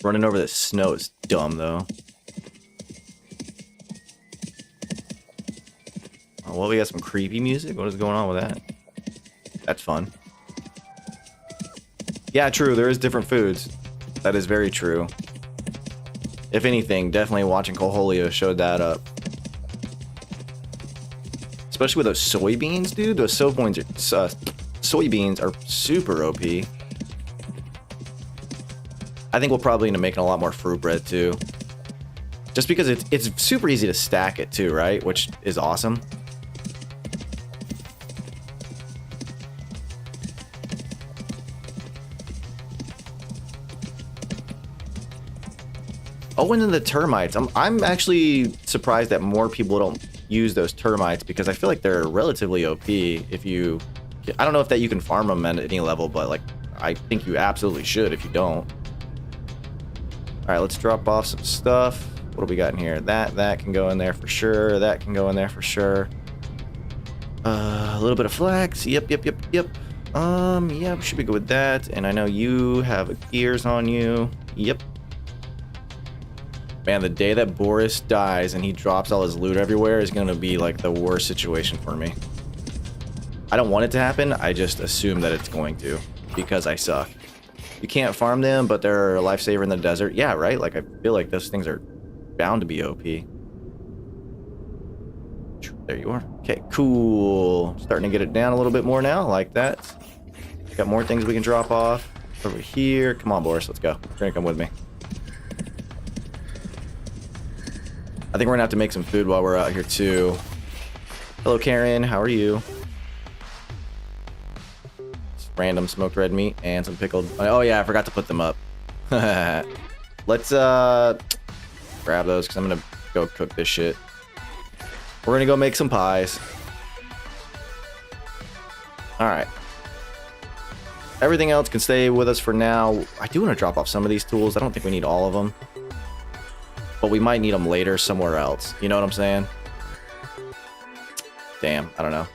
Running over this snow is dumb, though. Oh, well, we got some creepy music. What is going on with that? That's fun. Yeah, true. There is different foods. That is very true. If anything, definitely watching Koholio showed that up. Especially with those soybeans, dude. Those soybeans are super OP. I think we'll probably end up making a lot more fruit bread too. Just because it's super easy to stack it too, right? Which is awesome. Oh, and then the termites. I'm actually surprised that more people don't use those termites because I feel like they're relatively OP if you... I don't know if that you can farm them at any level, but like I think you absolutely should if you don't. All right, let's drop off some stuff. What do we got in here? That can go in there for sure. That can go in there for sure. A little bit of flax. Yep. Yeah, we should be good with that. And I know you have gears on you. Yep. Man, the day that Boris dies and he drops all his loot everywhere is going to be like the worst situation for me. I don't want it to happen. I just assume that it's going to because I suck. You can't farm them, but they're a lifesaver in the desert. Yeah, right? Like, I feel like those things are bound to be OP. There you are. Okay, cool. Starting to get it down a little bit more now. Like that. Got more things we can drop off. Over here. Come on, Boris. Let's go. You're gonna come with me. I think we're gonna have to make some food while we're out here, too. Hello, Karen. How are you? Random smoked red meat and some pickled... Oh yeah, I forgot to put them up. Let's grab those because I'm gonna go cook this shit. We're gonna go make some pies. All right. Everything else can stay with us for now. I do want to drop off some of these tools. I don't think we need all of them, but we might need them later somewhere else. You know what I'm saying? Damn, I don't know.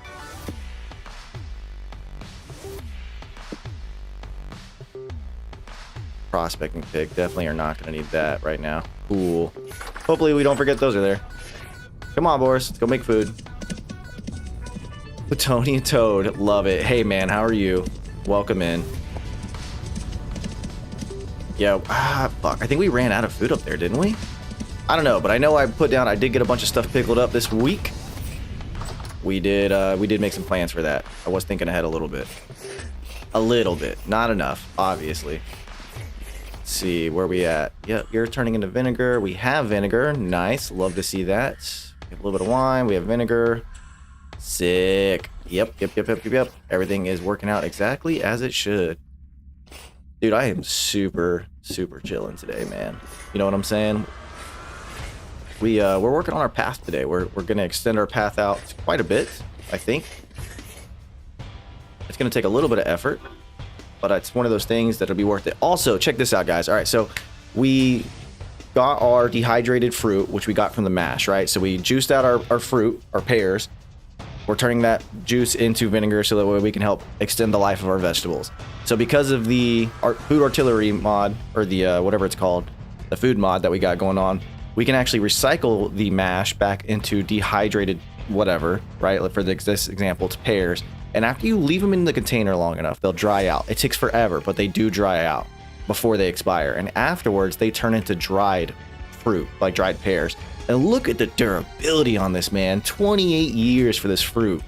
Prospecting pig, definitely are not going to need that right now. Cool. Hopefully we don't forget those are there. Come on, Boris, let's go make food. Plutonian Toad, love it. Hey man, how are you? Welcome in. Yeah, fuck, I think we ran out of food up there, didn't we? I don't know, but I know I did get a bunch of stuff pickled up this week. We did make some plans for that. I was thinking ahead a little bit. A little bit, not enough, obviously. See where we at. Yep, you're turning into vinegar. We have vinegar. Nice. Love to see that. We have a little bit of wine. We have vinegar. Sick. Yep. Everything is working out exactly as it should. Dude, I am super chilling today, man. You know what I'm saying? We're working on our path today. We're gonna extend our path out quite a bit, I think. It's gonna take a little bit of effort, but it's one of those things that'll be worth it. Also, check this out, guys. All right, so we got our dehydrated fruit, which we got from the mash, right? So we juiced out our fruit, our pears. We're turning that juice into vinegar so that way we can help extend the life of our vegetables. So because of the food artillery mod, or the whatever it's called, the food mod that we got going on, we can actually recycle the mash back into dehydrated whatever, right? For this example, it's pears. And after you leave them in the container long enough, they'll dry out. It takes forever, but they do dry out before they expire. And afterwards, they turn into dried fruit, like dried pears. And look at the durability on this, man. 28 years for this fruit.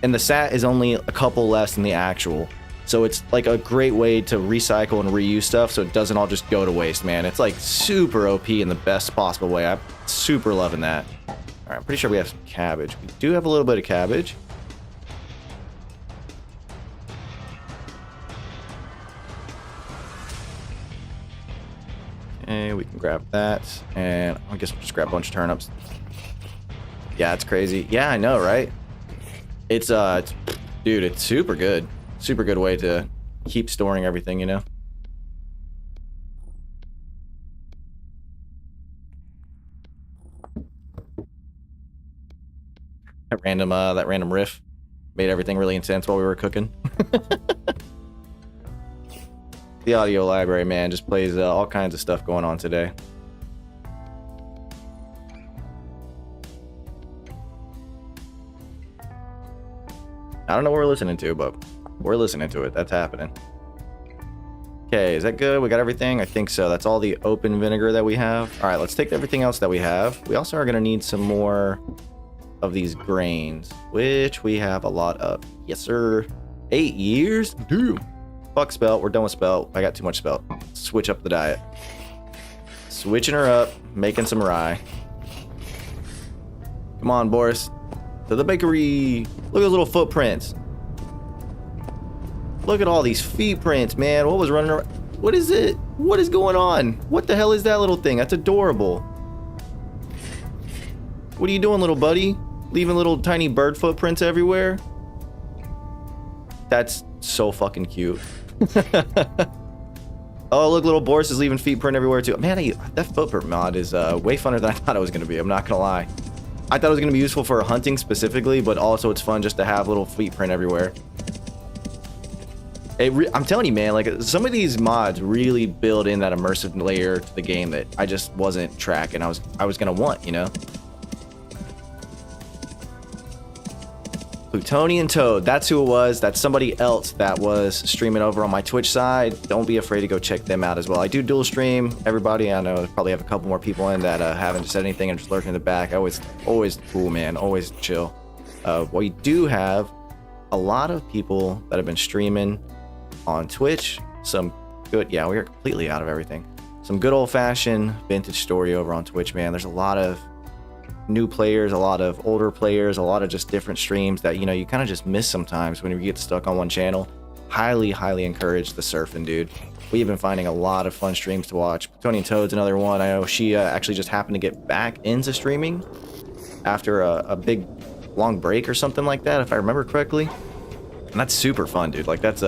And the sat is only a couple less than the actual. So it's like a great way to recycle and reuse stuff so it doesn't all just go to waste, man. It's like super OP in the best possible way. I'm super loving that. All right, I'm pretty sure we have some cabbage. We do have a little bit of cabbage. Okay, we can grab that. And I guess we'll just grab a bunch of turnips. Yeah, it's crazy. Yeah, I know, right? It's dude, it's super good. Super good way to keep storing everything, you know? That random riff made everything really intense while we were cooking. The audio library, man, just plays all kinds of stuff going on today. I don't know what we're listening to, but we're listening to it. That's happening. Okay, is that good? We got everything? I think so. That's all the open vinegar that we have. All right, let's take everything else that we have. We also are going to need some more of these grains, which we have a lot of. Yes, sir. 8 years? Dude. Fuck spelt. We're done with spelt. I got too much spelt. Switch up the diet. Switching her up. Making some rye. Come on, Boris. To the bakery. Look at those little footprints. Look at all these feet prints, man. What was running around? What is it? What is going on? What the hell is that little thing? That's adorable. What are you doing, little buddy? Leaving little tiny bird footprints everywhere? That's so fucking cute. Oh, look, little Boris is leaving feet print everywhere too. Man, that footprint mod is way funner than I thought it was going to be. I'm not going to lie. I thought it was going to be useful for hunting specifically, but also it's fun just to have little feet print everywhere. I'm telling you, man, like some of these mods really build in that immersive layer to the game that I just wasn't tracking. I was going to want, you know? Plutonian Toad, that's who it was. That's somebody else that was streaming over on my Twitch side. Don't be afraid to go check them out as well. I do dual stream. Everybody, I know, probably have a couple more people in that haven't said anything and just lurking in the back. I always cool, man. Always chill. We do have a lot of people that have been streaming on Twitch. Some good, yeah, we are completely out of everything. Some good old-fashioned vintage story over on Twitch, man. There's a lot of new players, a lot of older players, a lot of just different streams that, you know, you kind of just miss sometimes when you get stuck on one channel. Highly encourage the surfing, dude. We've been finding a lot of fun streams to watch. Plutonian Toad's another one. I know she actually just happened to get back into streaming after a big long break or something like that, if I remember correctly. And that's super fun, dude. Like that's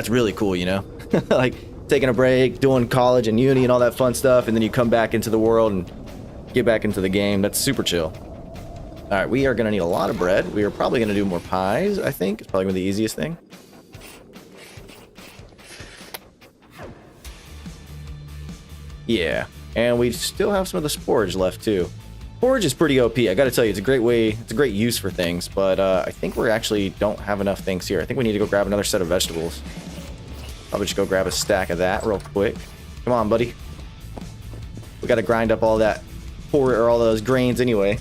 really cool, you know? Like taking a break, doing college and uni and all that fun stuff, and then you come back into the world and get back into the game. That's super chill. All right, we are going to need a lot of bread. We are probably going to do more pies, I think. It's probably going to be the easiest thing. Yeah, and we still have some of the sporage left too. Forage is pretty OP. I got to tell you, it's a great way, it's a great use for things, but I think we actually don't have enough things here. I think we need to go grab another set of vegetables. Probably just go grab a stack of that real quick. Come on, buddy. We got to grind up all that or all those grains anyway.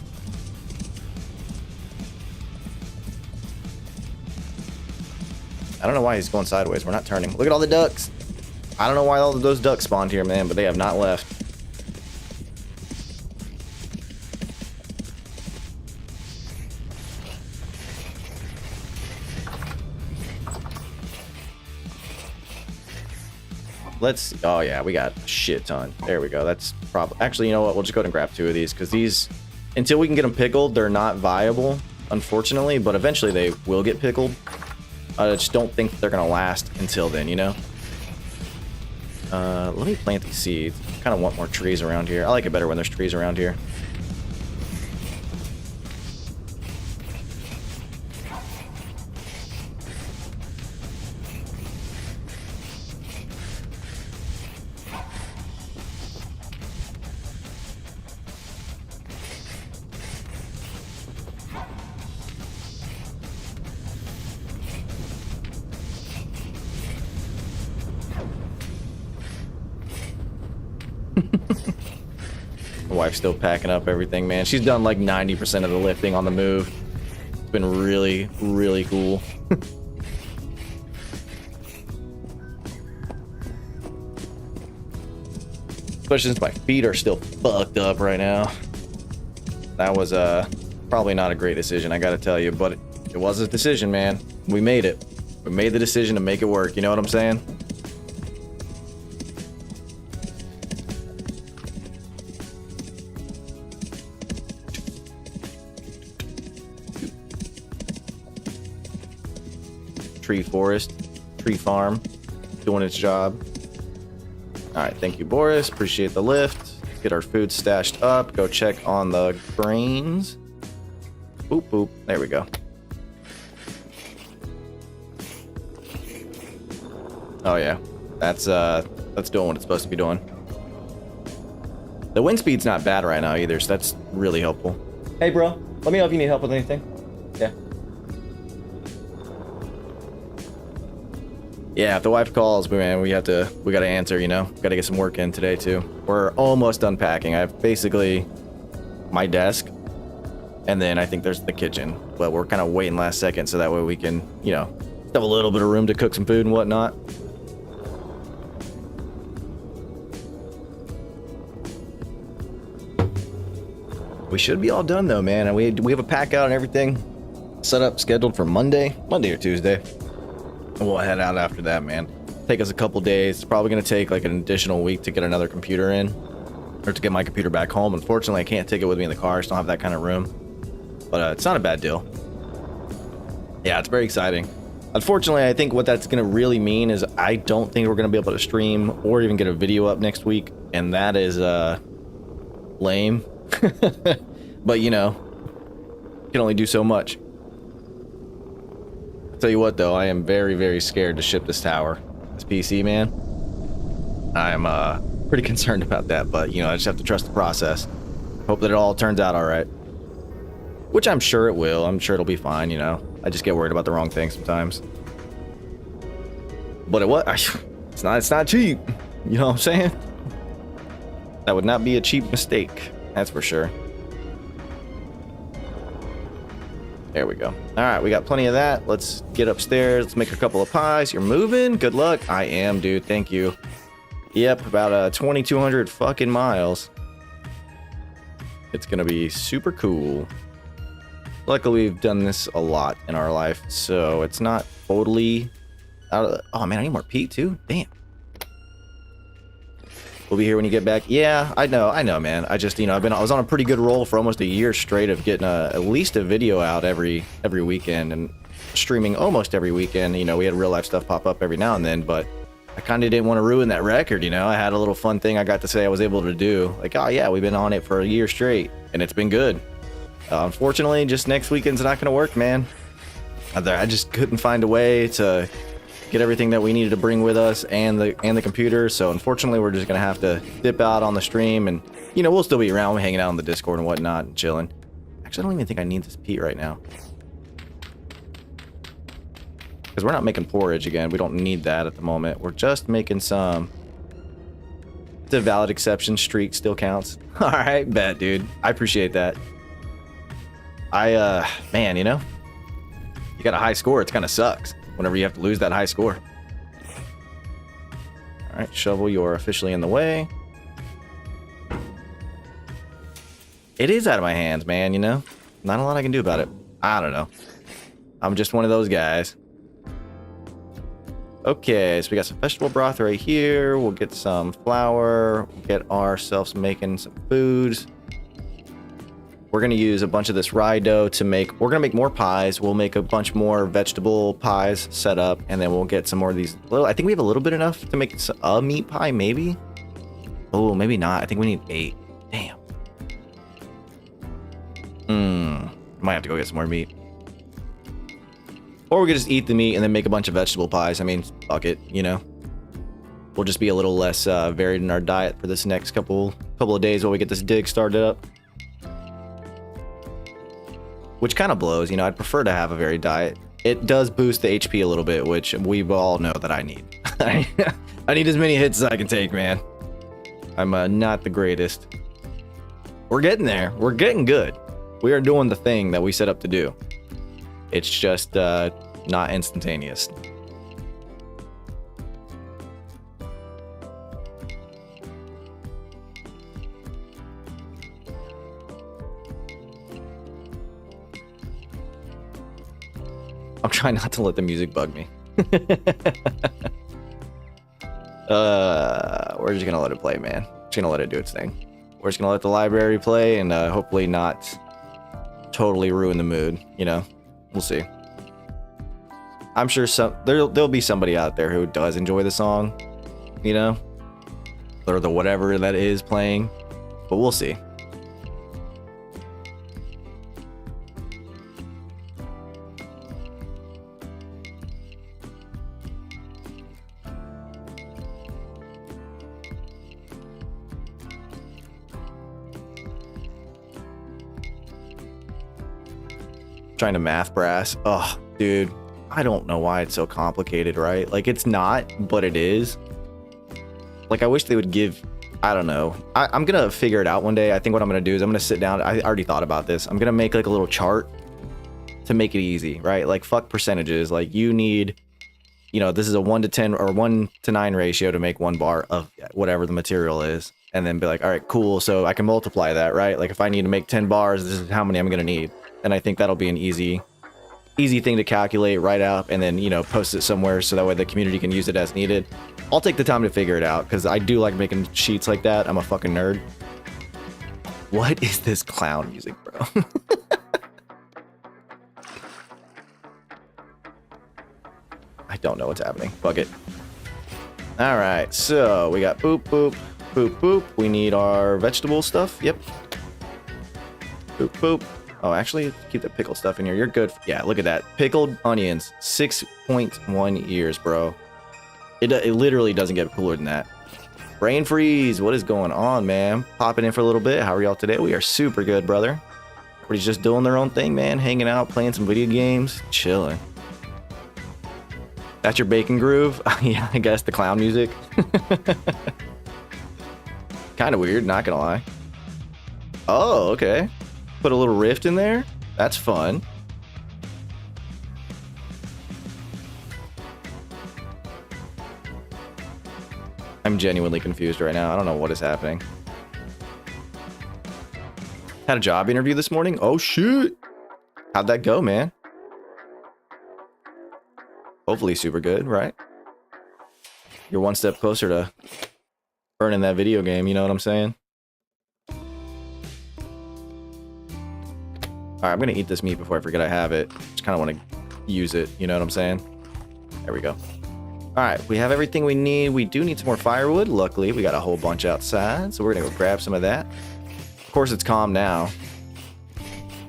I don't know why he's going sideways. We're not turning. Look at all the ducks. I don't know why all of those ducks spawned here, man, but they have not left. let's, oh yeah, we got a shit ton. There we go. That's probably, actually, you know what? We'll just go ahead and grab 2 of these because these, until we can get them pickled, they're not viable, unfortunately, but eventually they will get pickled. I just don't think they're going to last until then, you know? Let me plant these seeds. Kind of want more trees around here. I like it better when there's trees around here. My wife's still packing up everything, man. She's done like 90% of the lifting on the move. It's been really, really cool. Especially since my feet are still fucked up right now. That was probably not a great decision, I gotta tell you, but it was a decision, man. We made it. We made the decision to make it work, you know what I'm saying? Tree forest, tree farm, doing its job. All right, thank you, Boris. Appreciate the lift. Let's get our food stashed up. Go check on the grains. Boop, boop. There we go. Oh yeah, that's doing what it's supposed to be doing. The wind speed's not bad right now either, so that's really helpful. Hey, bro. Let me know if you need help with anything. Yeah. Yeah, if the wife calls, man, we gotta answer, you know? Gotta get some work in today, too. We're almost done packing. I have basically my desk, and then I think there's the kitchen. But we're kind of waiting last second, so that way we can, you know, have a little bit of room to cook some food and whatnot. We should be all done, though, man. And we have a pack out and everything set up, scheduled for Monday or Tuesday. We'll head out after that, man. Take us a couple days. It's probably going to take like an additional week to get another computer in, or to get my computer back home. Unfortunately, I can't take it with me in the car. I just don't have that kind of room. But it's not a bad deal. Yeah, it's very exciting. Unfortunately, I think what that's going to really mean is I don't think we're going to be able to stream or even get a video up next week. And that is lame. But, you know, can only do so much. Tell you what, though, I am very, very scared to ship this tower. This PC, man. I'm pretty concerned about that, but, you know, I just have to trust the process. Hope that it all turns out all right. Which I'm sure it will. I'm sure it'll be fine, you know. I just get worried about the wrong thing sometimes. But it's not cheap. You know what I'm saying? That would not be a cheap mistake. That's for sure. There we go. All right, we got plenty of that. Let's get upstairs. Let's make a couple of pies. You're moving? Good luck. I am, dude. Thank you. Yep, about 2,200 fucking miles. It's gonna be super cool. Luckily, we've done this a lot in our life, so it's not totally out of the... Oh, man, I need more peat, too. Damn. We'll be here when you get back. Yeah, I know, man. I just, you know, I was on a pretty good roll for almost a year straight of getting at least a video out every weekend and streaming almost every weekend. You know, we had real life stuff pop up every now and then, but I kind of didn't want to ruin that record, you know? I had a little fun thing I got to say I was able to do. Like, oh yeah, we've been on it for a year straight, and it's been good. Unfortunately, just next weekend's not going to work, man. I just couldn't find a way to get everything that we needed to bring with us and the computer, so unfortunately we're just gonna have to dip out on the stream, and you know, we'll still be around hanging out on the Discord and whatnot and chilling. Actually, I don't even think I need this peat right now, because we're not making porridge again. We don't need that at the moment. We're just making some. It's a valid exception. Streak still counts. All right, bet, dude. I appreciate that. Man, you know, you got a high score, it kind of sucks whenever you have to lose that high score. All right, shovel, you're officially in the way. It is out of my hands, man, you know? Not a lot I can do about it. I don't know. I'm just one of those guys. Okay, so we got some vegetable broth right here. We'll get some flour. We'll get ourselves making some foods. We're gonna use a bunch of this rye dough to make. We're gonna make more pies. We'll make a bunch more vegetable pies set up, and then we'll get some more of these. I think we have a little bit enough to make a meat pie, maybe. Oh, maybe not. I think we need 8. Damn. Might have to go get some more meat. Or we could just eat the meat and then make a bunch of vegetable pies. I mean, fuck it, you know. We'll just be a little less varied in our diet for this next couple of days while we get this dig started up. Which kind of blows, you know. I'd prefer to have a varied diet. It does boost the HP a little bit, which we all know that I need. I need as many hits as I can take, man. I'm not the greatest. We're getting there. We're getting good. We are doing the thing that we set up to do. It's just not instantaneous. I'm trying not to let the music bug me. We're just gonna let it play, man. Just gonna let it do its thing. We're just gonna let the library play and hopefully not totally ruin the mood, you know. We'll see. I'm sure there'll be somebody out there who does enjoy the song, you know, or the whatever that is playing, but we'll see. Trying to math brass. Oh, dude, I don't know why it's so complicated, right? Like, it's not, but it is. Like, I wish they would give, I don't know. I'm gonna figure it out one day. I think what I'm gonna do is I'm gonna sit down. I already thought about this. I'm gonna make like a little chart to make it easy, right? Like, fuck percentages. Like, you need, you know, this is a 1 to 10 or 1 to 9 ratio to make 1 bar of whatever the material is. And then be like, all right, cool. So I can multiply that, right? Like, if I need to make 10 bars, this is how many I'm gonna need. And I think that'll be an easy thing to calculate, write out, and then, you know, post it somewhere so that way the community can use it as needed. I'll take the time to figure it out because I do like making sheets like that. I'm a fucking nerd. What is this clown music, bro? I don't know what's happening. Fuck it. All right, so we got boop, boop, boop, boop. We need our vegetable stuff. Yep. Boop, boop. Oh, actually, keep the pickle stuff in here. You're good. Yeah, look at that. Pickled onions. 6.1 years, bro. It literally doesn't get cooler than that. Brain freeze. What is going on, man? Popping in for a little bit. How are y'all today? We are super good, brother. Everybody's just doing their own thing, man. Hanging out, playing some video games, chilling. That's your bacon groove? Yeah, I guess the clown music. Kind of weird, not gonna lie. Oh, okay. Put a little rift in there. That's fun. I'm genuinely confused right now. I don't know what is happening. Had a job interview this morning. Oh, shoot. How'd that go, man? Hopefully super good, right? You're one step closer to earning that video game, you know what I'm saying? Alright, I'm gonna eat this meat before I forget I have it. Just kind of want to use it, you know what I'm saying? There we go. Alright, we have everything we need. We do need some more firewood. Luckily, we got a whole bunch outside, so we're gonna go grab some of that. Of course, it's calm now.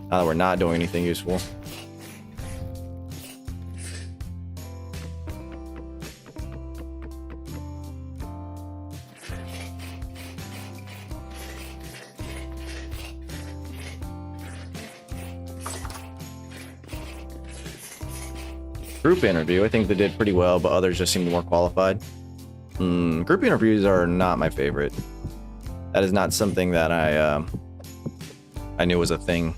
Now that we're not doing anything useful. Group interview, I think they did pretty well, but others just seemed more qualified. Group interviews are not my favorite. That is not something that I knew was a thing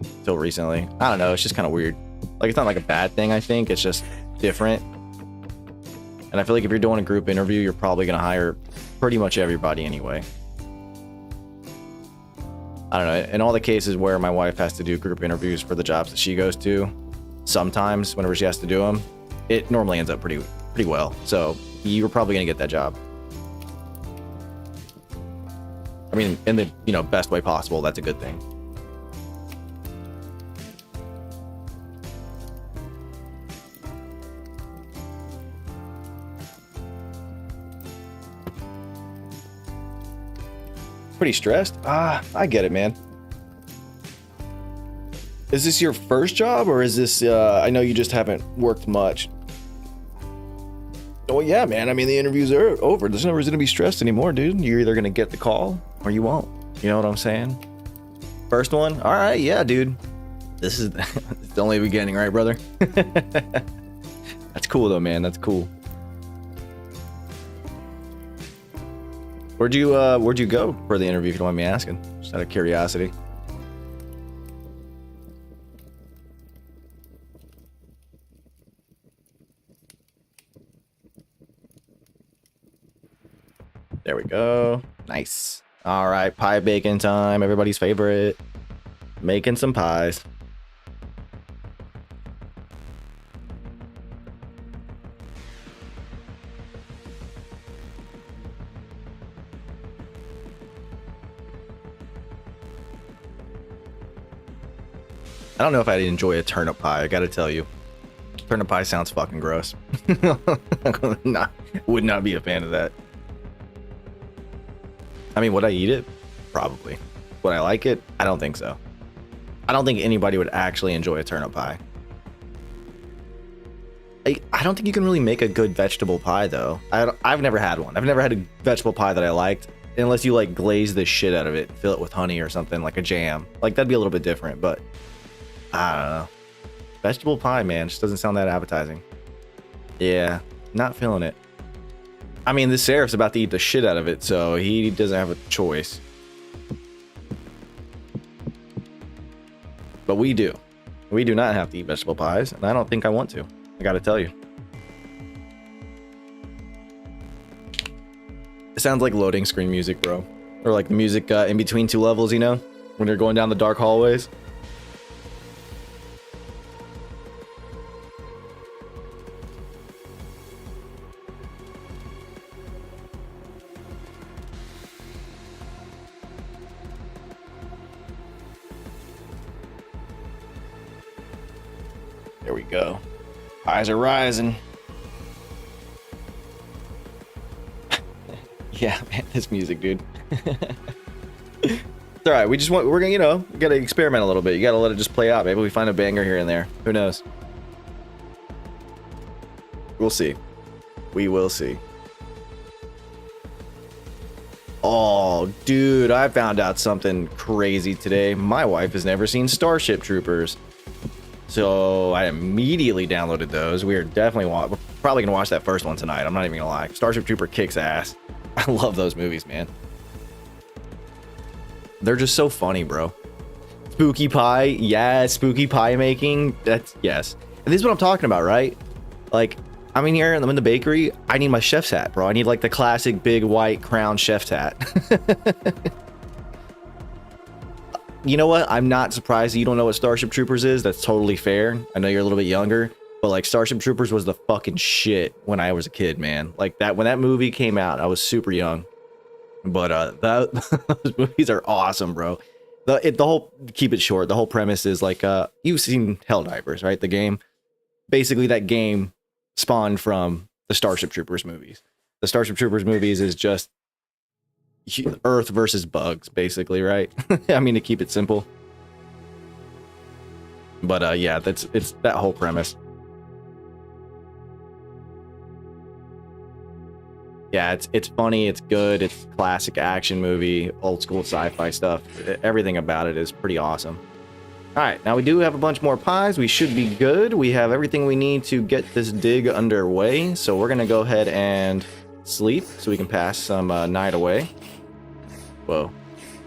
until recently. I don't know, it's just kind of weird. Like, it's not like a bad thing, I think, it's just different. And I feel like if you're doing a group interview, you're probably going to hire pretty much everybody anyway. I don't know, in all the cases where my wife has to do group interviews for the jobs that she goes to, sometimes whenever she has to do them, it normally ends up pretty well. So you're probably gonna get that job. I mean, in the best way possible. That's a good thing. Pretty stressed? I get it, man. Is this your first job, or is this, I know you just haven't worked much. Oh yeah, man. I mean, the interviews are over. There's no reason to be stressed anymore, dude. You're either going to get the call or you won't. You know what I'm saying? First one? All right, yeah, dude. This is it's only the beginning, right, brother? That's cool, though, man. That's cool. Where'd you go for the interview, if you don't mind me asking? Just out of curiosity. There we go. Nice. All right, pie baking time. Everybody's favorite. Making some pies. I don't know if I'd enjoy a turnip pie, I gotta tell you. Turnip pie sounds fucking gross. Would not be a fan of that. I mean, would I eat it? Probably. Would I like it? I don't think so. I don't think anybody would actually enjoy a turnip pie. I don't think you can really make a good vegetable pie, though. I've never had one. I've never had a vegetable pie that I liked, unless you, like, glaze the shit out of it, fill it with honey or something, like a jam. Like, that'd be a little bit different, but I don't know. Vegetable pie, man, just doesn't sound that appetizing. Yeah, not feeling it. I mean, the Seraph's about to eat the shit out of it, so he doesn't have a choice. But we do. We do not have to eat vegetable pies, and I don't think I want to. I gotta tell you. It sounds like loading screen music, bro. Or like the music in between two levels, you know? When you're going down the dark hallways. There we go. Eyes are rising. Yeah, man, this music, dude. It's all right. We're gonna, we gotta experiment a little bit. You gotta let it just play out. Maybe we find a banger here and there. Who knows? We'll see. We will see. Oh, dude, I found out something crazy today. My wife has never seen Starship Troopers. So I immediately downloaded those. We're probably gonna watch that first one tonight. I'm not even gonna lie. Starship Trooper kicks ass. I love those movies, man. They're just so funny, bro. Spooky pie, yeah, spooky pie making. That's yes. And this is what I'm talking about, right? Like, I'm in here and I'm in the bakery. I need my chef's hat, bro. I need like the classic big white crown chef's hat. You know what? I'm not surprised that you don't know what Starship Troopers is. That's totally fair. I know you're a little bit younger, but like Starship Troopers was the fucking shit when I was a kid, man. Like that, when that movie came out, I was super young. But those movies are awesome, bro. The whole, keep it short, the whole premise is like, you've seen Helldivers, right? The game. Basically, that game spawned from the Starship Troopers movies. The Starship Troopers movies is just Earth versus bugs, basically, right? I mean, to keep it simple. But yeah, it's that whole premise. Yeah, it's funny, it's good, it's classic action movie, old school sci-fi stuff. Everything about it is pretty awesome. All right, now we do have a bunch more pies. We should be good. We have everything we need to get this dig underway. So we're gonna go ahead and sleep so we can pass some night away. Whoa,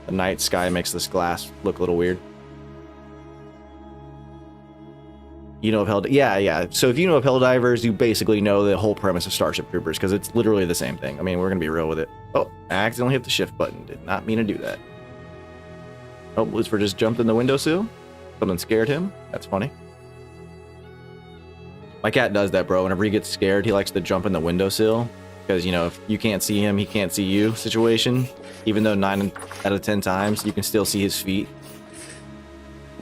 the night sky makes this glass look a little weird. You know of Helldivers? Yeah. So if you know of Helldivers, you basically know the whole premise of Starship Troopers, because it's literally the same thing. I mean, we're gonna be real with it. Oh, I accidentally hit the shift button. Did not mean to do that. Oh, Lucifer just jumped in the windowsill. Something scared him. That's funny. My cat does that, bro. Whenever he gets scared, he likes to jump in the windowsill. Because, you know, if you can't see him, he can't see you situation. Even though 9 out of 10 times, you can still see his feet.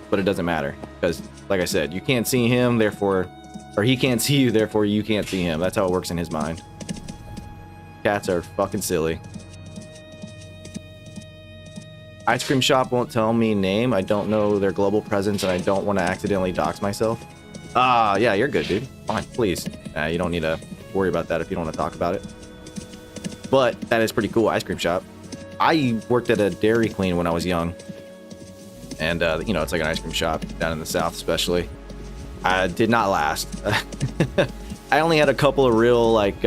But it doesn't matter. Because, like I said, you can't see him, therefore... Or he can't see you, therefore you can't see him. That's how it works in his mind. Cats are fucking silly. Ice cream shop won't tell me name. I don't know their global presence, and I don't want to accidentally dox myself. Yeah, you're good, dude. Fine, please. You don't need to worry about that if you don't want to talk about it. But that is pretty cool, ice cream shop. I worked at a Dairy Queen when I was young. And, you know, it's like an ice cream shop down in the South, especially. I did not last. I only had a couple of real, like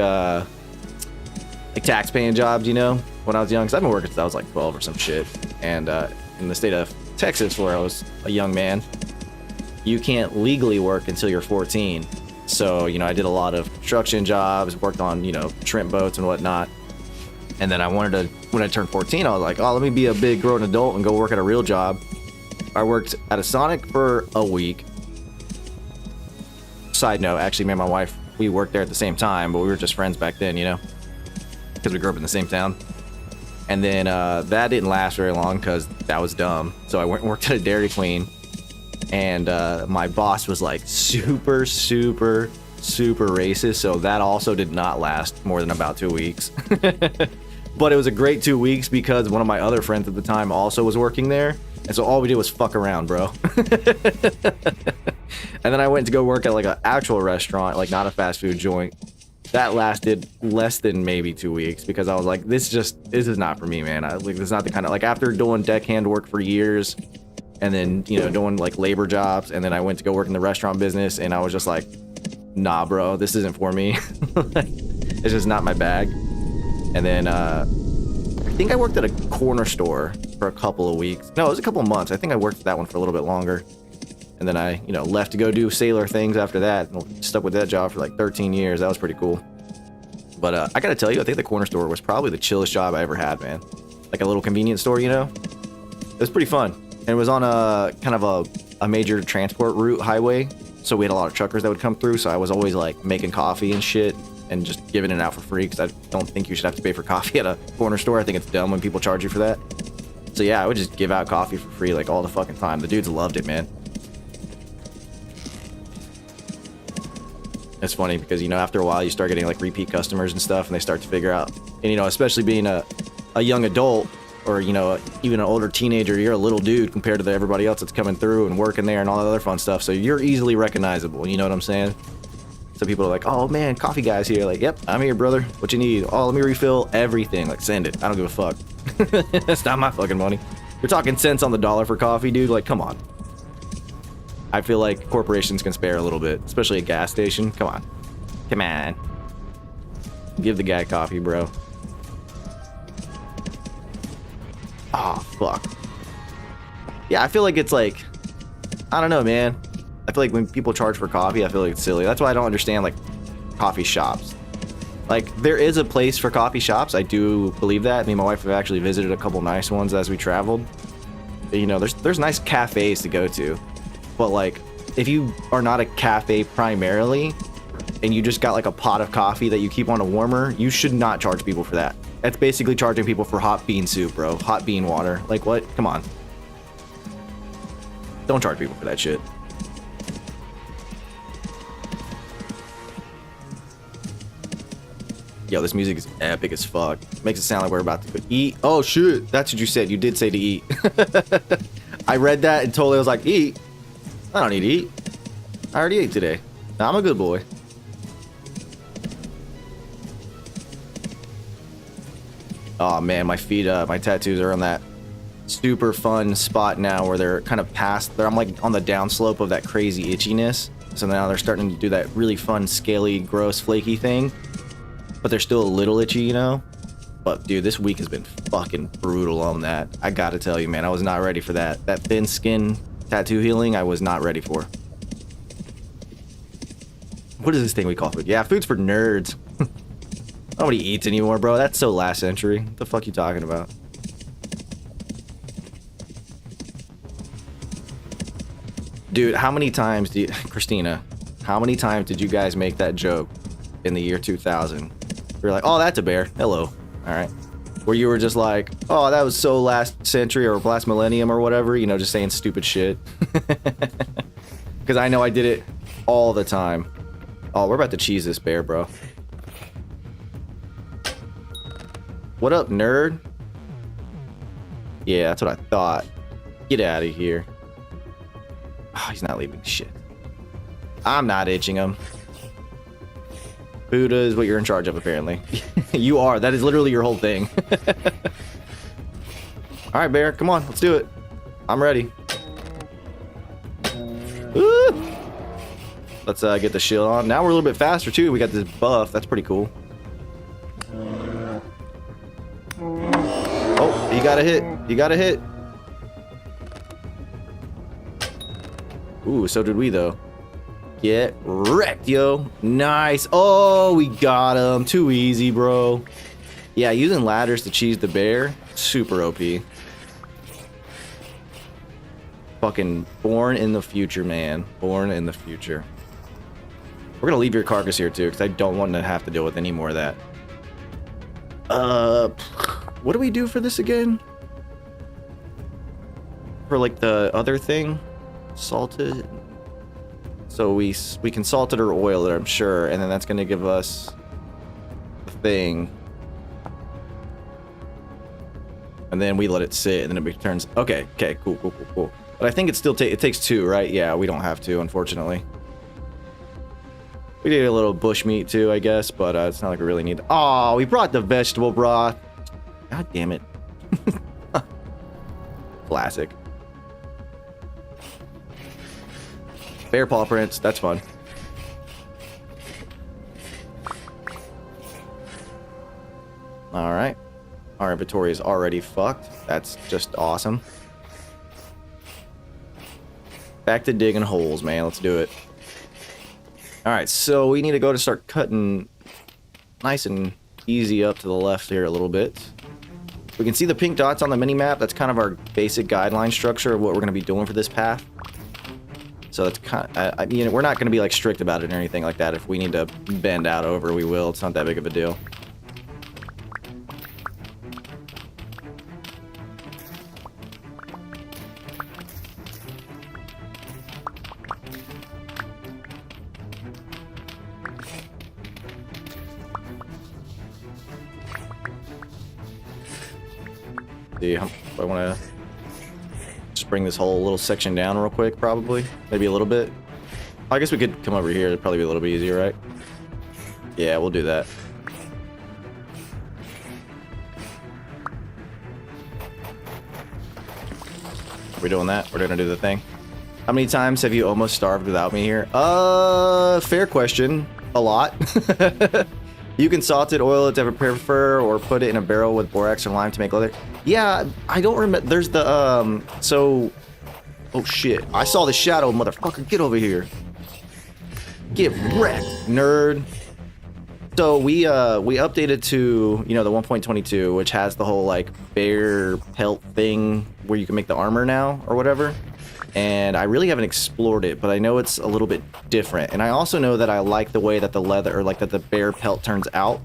tax-paying jobs, you know, when I was young. Because I've been working since I was like 12 or some shit. And in the state of Texas, where I was a young man, you can't legally work until you're 14. So, you know, I did a lot of construction jobs, worked on, you know, shrimp boats and whatnot. And then I wanted to, when I turned 14, I was like, oh, let me be a big grown adult and go work at a real job. I worked at a Sonic for a week. Side note, actually, me and my wife, we worked there at the same time, but we were just friends back then, you know, because we grew up in the same town. And then that didn't last very long because that was dumb. So I went and worked at a Dairy Queen, and my boss was like super racist. So that also did not last more than about 2 weeks. But it was a great 2 weeks because one of my other friends at the time also was working there. And so all we did was fuck around, bro. And then I went to go work at like an actual restaurant, like not a fast food joint. That lasted less than maybe 2 weeks because I was like, this is not for me, man. Like, this is not the kind of, like, after doing deckhand work for years and then, you know, doing like labor jobs, and then I went to go work in the restaurant business, and I was just like, nah, bro, this isn't for me. It's just not my bag. And then I think I worked at a corner store for a couple of weeks. No, it was a couple of months. I think I worked at that one for a little bit longer. And then I, you know, left to go do sailor things after that. And stuck with that job for like 13 years. That was pretty cool. But I gotta tell you, I think the corner store was probably the chillest job I ever had, man. Like a little convenience store, you know? It was pretty fun. And it was on a kind of a major transport route highway. So we had a lot of truckers that would come through. So I was always like making coffee and shit and just giving it out for free, because I don't think you should have to pay for coffee at a corner store. I think it's dumb when people charge you for that. So yeah, I would just give out coffee for free like all the fucking time. The dudes loved it, man. It's funny because, you know, after a while you start getting like repeat customers and stuff, and they start to figure out, and, you know, especially being a young adult, or, you know, even an older teenager, you're a little dude compared to everybody else that's coming through and working there and all that other fun stuff. So you're easily recognizable, you know what I'm saying? So people are like, oh man, coffee guy's here. Like, yep, I'm here, brother. What you need? Oh, let me refill everything. Like, send it. I don't give a fuck. That's not my fucking money. We're talking cents on the dollar for coffee, dude. Like, come on. I feel like corporations can spare a little bit, especially a gas station. Come on. Come on. Give the guy coffee, bro. Oh, fuck. Yeah, I feel like it's like, I don't know, man. I feel like when people charge for coffee, I feel like it's silly. That's why I don't understand, like, coffee shops. Like, there is a place for coffee shops. I do believe that. Me and my wife have actually visited a couple nice ones as we traveled. But, you know, there's nice cafes to go to. But, like, if you are not a cafe primarily, and you just got, like, a pot of coffee that you keep on a warmer, you should not charge people for that. That's basically charging people for hot bean soup, bro. Hot bean water. Like, what? Come on. Don't charge people for that shit. Yo, this music is epic as fuck. Makes it sound like we're about to eat. Oh, shit. That's what you said. You did say to eat. I read that and totally was like, eat? I don't need to eat. I already ate today. I'm a good boy. Oh, man, my feet, my tattoos are on that super fun spot now where they're kind of past. I'm like on the downslope of that crazy itchiness. So now they're starting to do that really fun, scaly, gross, flaky thing. But they're still a little itchy, you know? But, dude, this week has been fucking brutal on that. I gotta tell you, man, I was not ready for that. That thin skin tattoo healing, I was not ready for. What is this thing we call food? Yeah, food's for nerds. Nobody eats anymore, bro. That's so last century. What the fuck you talking about? Dude, how many times do you... Christina, How many times did you guys make that joke in the year 2000? You're like, oh, that's a bear. Hello. All right. Where you were just like, oh, that was so last century or last millennium or whatever, you know, just saying stupid shit. Because I know I did it all the time. Oh, we're about to cheese this bear, bro. What up, nerd? Yeah, that's what I thought. Get out of here. Oh, he's not leaving shit. I'm not itching him. Buddha is what you're in charge of, apparently. You are. That is literally your whole thing. All right, bear. Come on. Let's do it. I'm ready. Woo! Let's get the shield on. Now we're a little bit faster, too. We got this buff. That's pretty cool. Oh, you got a hit. You got a hit. Ooh, so did we, though. Get wrecked, yo. Nice. Oh, we got him. Too easy, bro. Yeah, using ladders to cheese the bear. Super OP. Fucking born in the future, man. Born in the future. We're gonna leave your carcass here, too, because I don't want to have to deal with any more of that. What do we do for this again? For, like, the other thing? Salted? So we can salt it or oil it, I'm sure, and then that's going to give us the thing. And then we let it sit, and then it returns. Okay, cool. But I think it still it takes 2, right? Yeah, we don't have to, unfortunately. We did a little bush meat too, I guess, but it's not like we really need. Oh, we brought the vegetable broth. God damn it. Classic. Bear paw prints, that's fun. Alright. Our inventory is already fucked. That's just awesome. Back to digging holes, man. Let's do it. Alright, so we need to go to start cutting nice and easy up to the left here a little bit. We can see the pink dots on the mini-map. That's kind of our basic guideline structure of what we're going to be doing for this path. So that's kind of, I mean, we're not going to be like strict about it or anything like that. If we need to bend out over, we will. It's not that big of a deal. See, I want to just bring this whole little section down real quick, probably. Maybe a little bit. I guess we could come over here. It'd probably be a little bit easier, right? Yeah, we'll do that. We're doing that. We're gonna do the thing. How many times have you almost starved without me here? Fair question. A lot. You can salt it, oil it to prefer, or put it in a barrel with borax or lime to make leather. Yeah, I don't remember. There's the, so... Oh, shit. I saw the shadow, motherfucker. Get over here. Get wrecked, nerd. So we updated to, you know, the 1.22, which has the whole, like, bear pelt thing where you can make the armor now, or whatever. And I really haven't explored it, but I know it's a little bit different. And I also know that I like the way that the leather, or like that the bear pelt turns out,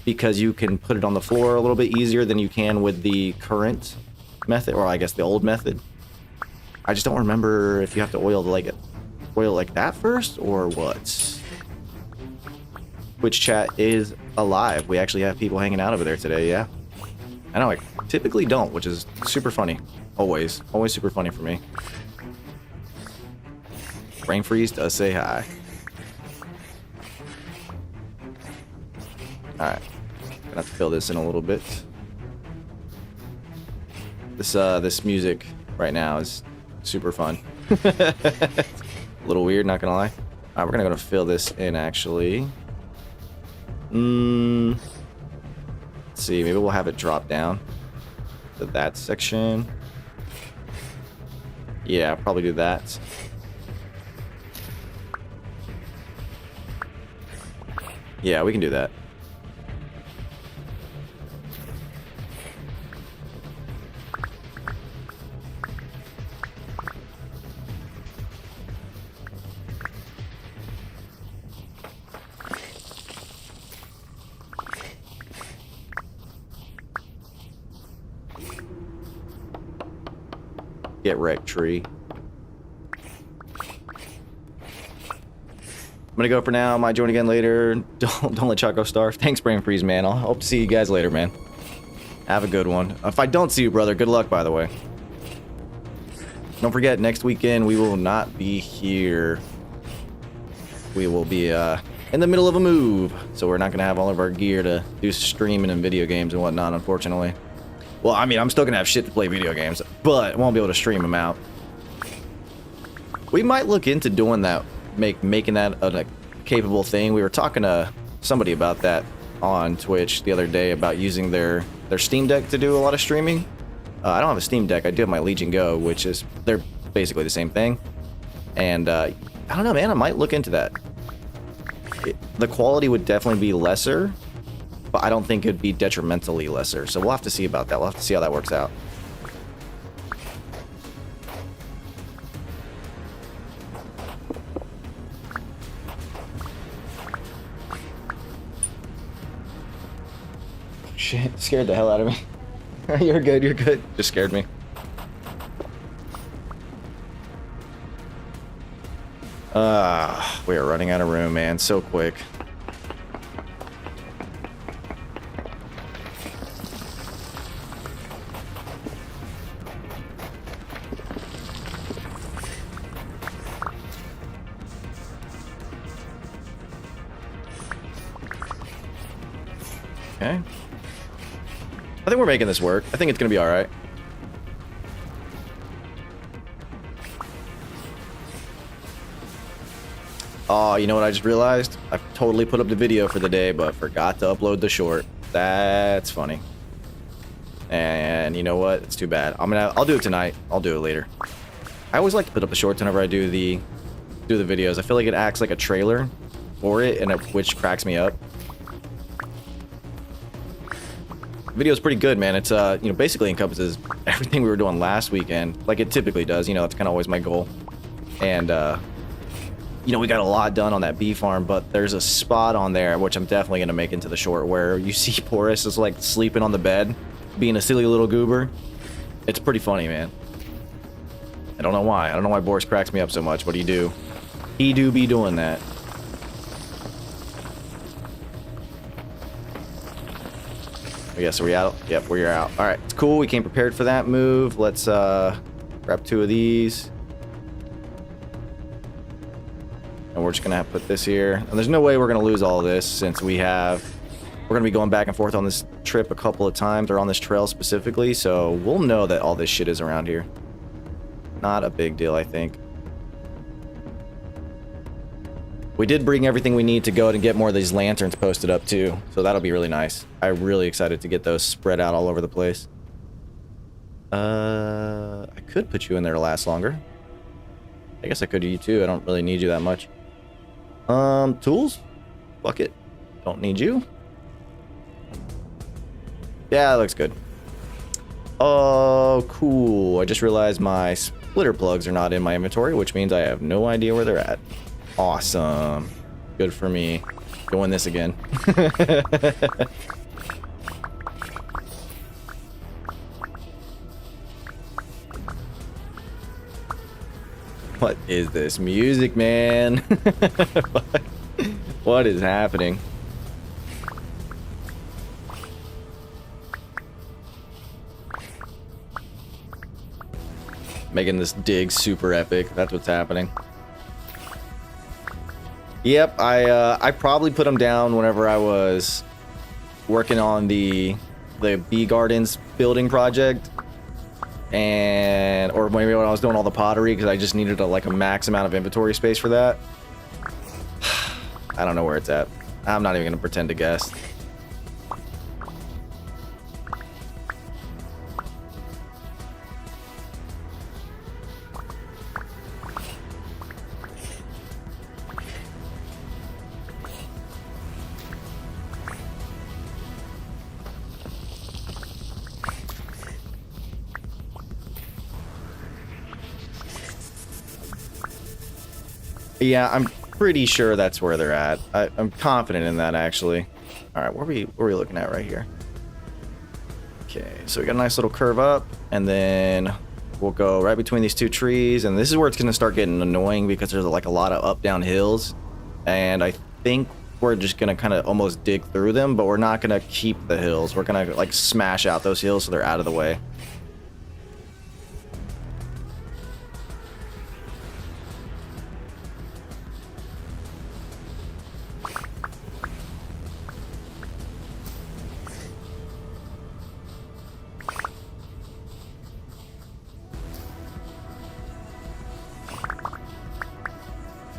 because you can put it on the floor a little bit easier than you can with the current method, or I guess the old method. I just don't remember if you have to oil like that first, or what. Twitch chat is alive. We actually have people hanging out over there today, yeah. I know, I typically don't, which is super funny. Always super funny for me. Brain freeze does say hi. Alright. Gonna have to fill this in a little bit. This music right now is super fun. A little weird, not gonna lie. Alright, we're gonna go fill this in actually. Let's see, maybe we'll have it drop down to that section. Yeah, I'll probably do that. Yeah, we can do that. Get wrecked, tree. I'm gonna go for now. Might join again later. Don't let Choco starve. Thanks, Brain Freeze, man. I'll hope to see you guys later, man. Have a good one. If I don't see you, brother, good luck, by the way. Don't forget, next weekend we will not be here. We will be in the middle of a move, so we're not gonna have all of our gear to do streaming and video games and whatnot, unfortunately. Well, I mean, I'm still gonna have shit to play video games, but I won't be able to stream them out. We might look into doing that. Making that a capable thing. We were talking to somebody about that on Twitch the other day about using their Steam Deck to do a lot of streaming. I don't have a Steam Deck. I do have my Legion Go, which is they're basically the same thing. And I don't know, man. I might look into that. The quality would definitely be lesser, but I don't think it'd be detrimentally lesser. So we'll have to see about that. We'll have to see how that works out. Shit, scared the hell out of me. You're good, you're good. Just scared me. We are running out of room, man. So quick. Okay. I think we're making this work. I think it's gonna be alright. Oh, you know what I just realized? I totally put up the video for the day, but forgot to upload the short. That's funny. And you know what? It's too bad. I'll do it tonight. I'll do it later. I always like to put up the shorts whenever I do the videos. I feel like it acts like a trailer for it, which cracks me up. Video is pretty good, man. It's you know, basically encompasses everything we were doing last weekend, like it typically does. You know, that's kind of always my goal. And you know, we got a lot done on that bee farm, but there's a spot on there which I'm definitely gonna make into the short where you see Porus is like sleeping on the bed, being a silly little goober. It's pretty funny, man. I don't know why. I don't know why Boris cracks me up so much, but he do. He do be doing that. I guess, are we out? Yep, we're out. All right, it's cool. We came prepared for that move. Let's grab 2 of these. And we're just gonna have to put this here. And there's no way we're gonna lose all of this since we're gonna be going back and forth on this trip a couple of times, or on this trail specifically, so we'll know that all this shit is around here. Not a big deal, I think. We did bring everything we need to go and get more of these lanterns posted up too, so that'll be really nice. I'm really excited to get those spread out all over the place. I could put you in there to last longer. I guess I could do you too. I don't really need you that much. Tools? Fuck it. Don't need you. Yeah, that looks good. Oh, cool. I just realized my splitter plugs are not in my inventory, which means I have no idea where they're at. Awesome. Good for me. Doing this again. What is this music, man? What is happening? Making this dig super epic. That's what's happening. Yep, I probably put them down whenever I was working on the bee gardens building project, or maybe when I was doing all the pottery, because I just needed a max amount of inventory space for that. I don't know where it's at. I'm not even gonna pretend to guess. Yeah, I'm pretty sure that's where they're at. I'm confident in that, actually. All right, where are we looking at right here? Okay, so we got a nice little curve up, and then We'll go right between these two trees, and this is where it's going to start getting annoying because there's like a lot of up-down hills, and I think we're just going to kind of almost dig through them, but we're not going to keep the hills. We're going to like smash out those hills so they're out of the way.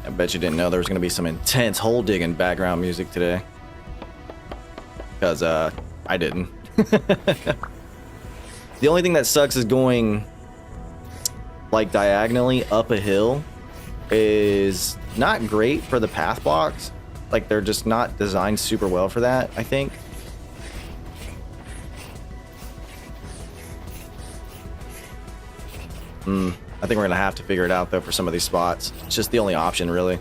I bet you didn't know there was going to be some intense hole digging background music today. Because, I didn't. The only thing that sucks is going, like, diagonally up a hill is not great for the path blocks. Like, they're just not designed super well for that, I think. I think we're going to have to figure it out, though, for some of these spots. It's just the only option, really.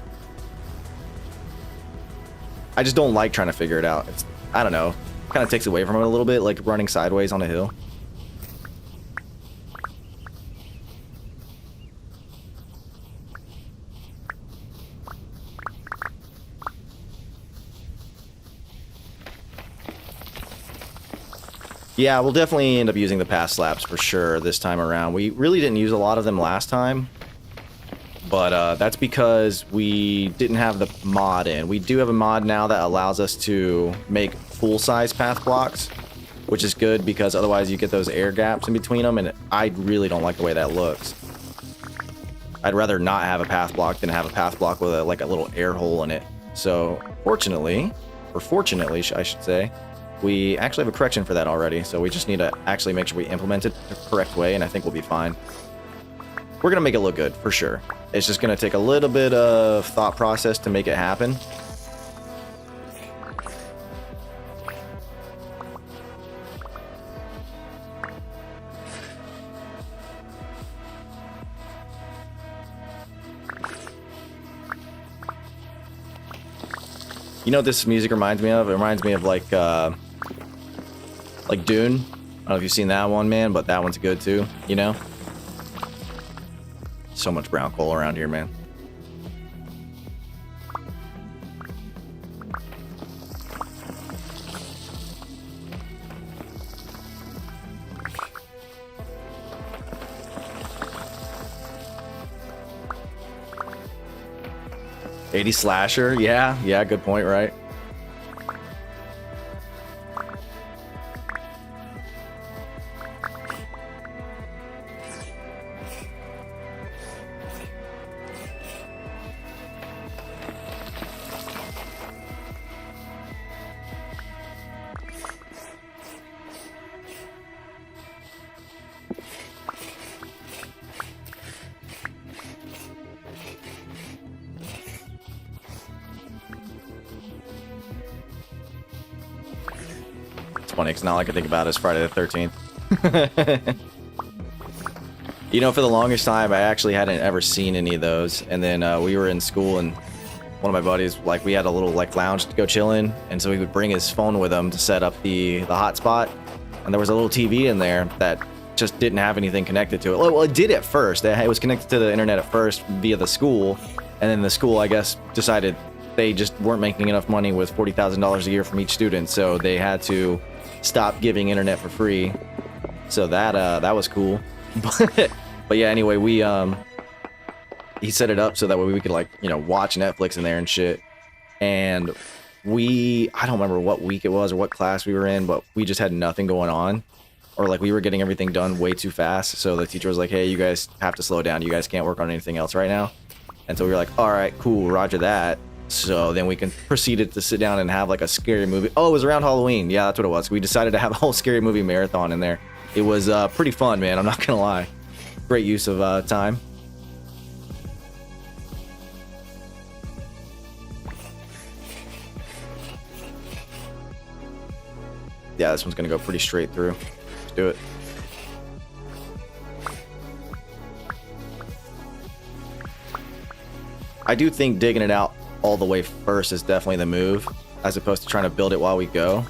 I just don't like trying to figure it out. I don't know. Kind of takes away from it a little bit, like running sideways on a hill. Yeah, we'll definitely end up using the path slabs for sure this time around. We really didn't use a lot of them last time, but that's because we didn't have the mod in. We do have a mod now that allows us to make full-size path blocks, which is good because otherwise you get those air gaps in between them, and I really don't like the way that looks. I'd rather not have a path block than have a path block with like a little air hole in it. So fortunately, I should say, we actually have a correction for that already, so we just need to actually make sure we implement it the correct way, and I think we'll be fine. We're going to make it look good, for sure. It's just going to take a little bit of thought process to make it happen. You know what this music reminds me of? It reminds me of like Dune. I don't know if you've seen that one, man, but that one's good too, you know? So much brown coal around here, man. '80s slasher, yeah, good point, right? Funny, because now all I can think about is Friday the 13th. You know, for the longest time, I actually hadn't ever seen any of those. And then we were in school, and one of my buddies, like, we had a little, like, lounge to go chill in. And so he would bring his phone with him to set up the hotspot. And there was a little TV in there that just didn't have anything connected to it. Well, it did at first. It was connected to the internet at first via the school. And then the school, I guess, decided they just weren't making enough money with $40,000 a year from each student. So they had to stop giving internet for free. So that was cool. But yeah, anyway, he set it up so that way we could, like, you know, watch Netflix in there and shit. And I don't remember what week it was or what class we were in, but we just had nothing going on, or like we were getting everything done way too fast. So the teacher was like, hey, you guys have to slow down, you guys can't work on anything else right now. And so we were like, all right, cool, roger that. So then we proceeded to sit down and have like a scary movie. Oh, it was around Halloween. Yeah, that's what it was. We decided to have a whole scary movie marathon in there. It was pretty fun, man. I'm not gonna lie. Great use of time. Yeah, this one's gonna go pretty straight through. Let's do it. I do think digging it out all the way first is definitely the move, as opposed to trying to build it while we go.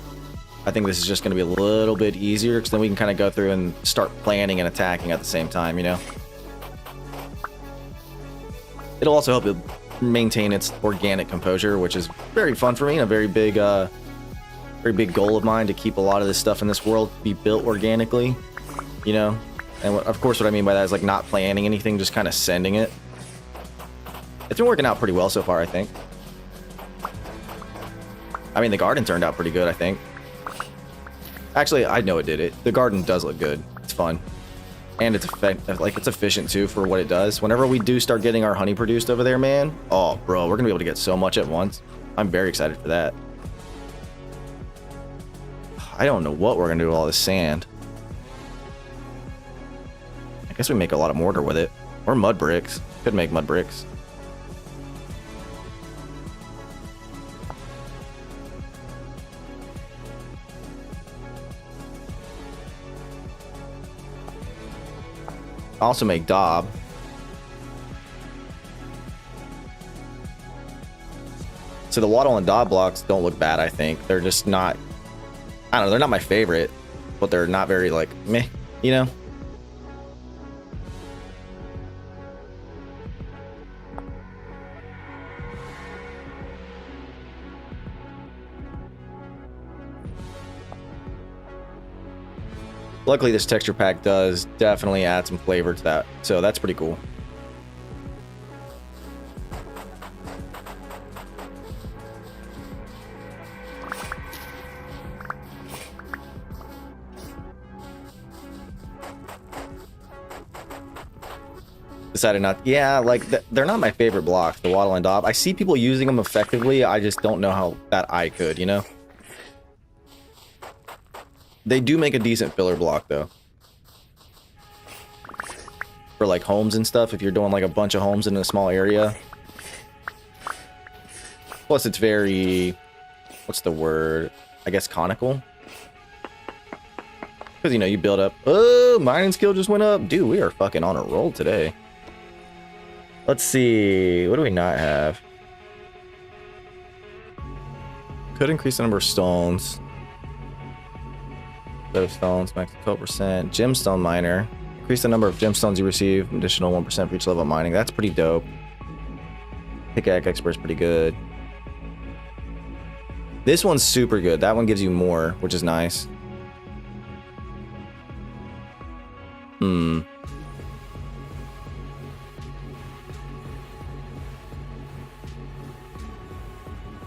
I think this is just going to be a little bit easier because then we can kind of go through and start planning and attacking at the same time, you know? It'll also help it maintain its organic composure, which is very fun for me and a very big goal of mine to keep a lot of this stuff in this world be built organically, you know? And of course what I mean by that is like not planning anything, just kind of sending it. It's been working out pretty well so far, I think. I mean, the garden turned out pretty good, I think. Actually, I know it did it. The garden does look good. It's fun. And it's it's efficient too for what it does. Whenever we do start getting our honey produced over there, man. Oh, bro, we're gonna be able to get so much at once. I'm very excited for that. I don't know what we're gonna do with all this sand. I guess we make a lot of mortar with it. Or mud bricks. Could make mud bricks. Also make daub. So the wattle and daub blocks don't look bad, I think. They're just not, I don't know, they're not my favorite, but they're not very like meh, you know? Luckily, this texture pack does definitely add some flavor to that, so that's pretty cool. Decided not, yeah, like they're not my favorite blocks, the wattle and daub. I see people using them effectively, I just don't know how that I could, you know? They do make a decent filler block, though. For, like, homes and stuff, if you're doing, like, a bunch of homes in a small area. Plus, it's very... What's the word? I guess conical? Because, you know, you build up... Oh, mining skill just went up. Dude, we are fucking on a roll today. Let's see. What do we not have? Could increase the number of stones. Of stones, max 12%. Gemstone miner. Increase the number of gemstones you receive. Additional 1% for each level of mining. That's pretty dope. Pickaxe expert's pretty good. This one's super good. That one gives you more, which is nice.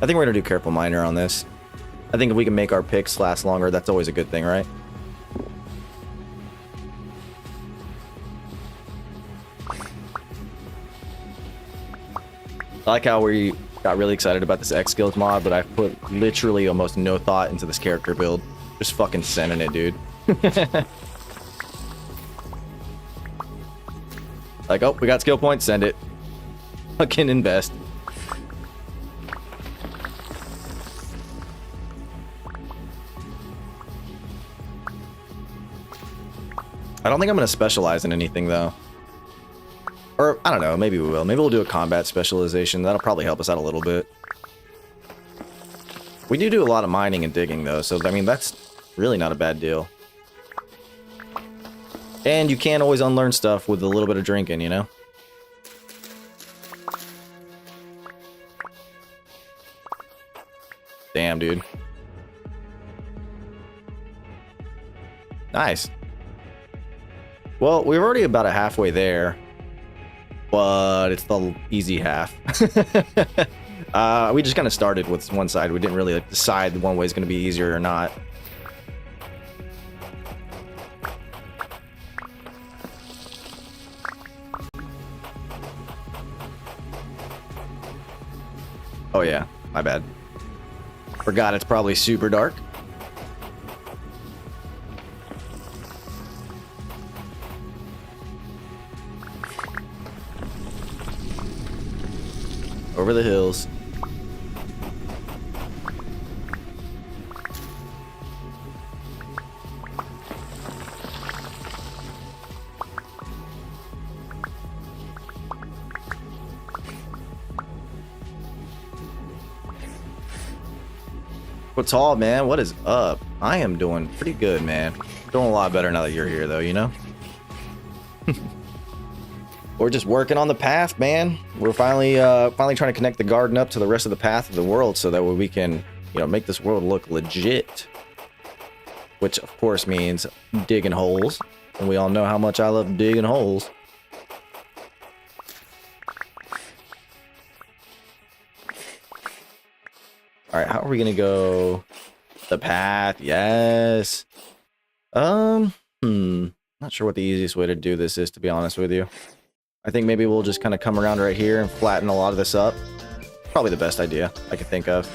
I think we're gonna do careful miner on this. I think if we can make our picks last longer, that's always a good thing, right? I like how we got really excited about this X skills mod, but I put literally almost no thought into this character build. Just fucking sending it, dude. Like, oh, we got skill points, send it. Fucking invest. I don't think I'm going to specialize in anything, though. Or, I don't know, maybe we will. Maybe we'll do a combat specialization. That'll probably help us out a little bit. We do a lot of mining and digging, though, so, I mean, that's really not a bad deal. And you can always unlearn stuff with a little bit of drinking, you know? Damn, dude. Nice. Well, we're already about a halfway there, but it's the easy half. We just kind of started with one side. We didn't really like, decide one way is going to be easier or not. Oh yeah, my bad. Forgot it's probably super dark. Over the hills. What's all, man? What is up? I am doing pretty good, man. Doing a lot better now that you're here, though, you know? We're just working on the path, man. We're finally trying to connect the garden up to the rest of the path of the world so that way we can, you know, make this world look legit. Which, of course, means digging holes. And we all know how much I love digging holes. Alright, how are we gonna go? The path, yes. Not sure what the easiest way to do this is, to be honest with you. I think maybe we'll just kind of come around right here and flatten a lot of this up. Probably the best idea I could think of.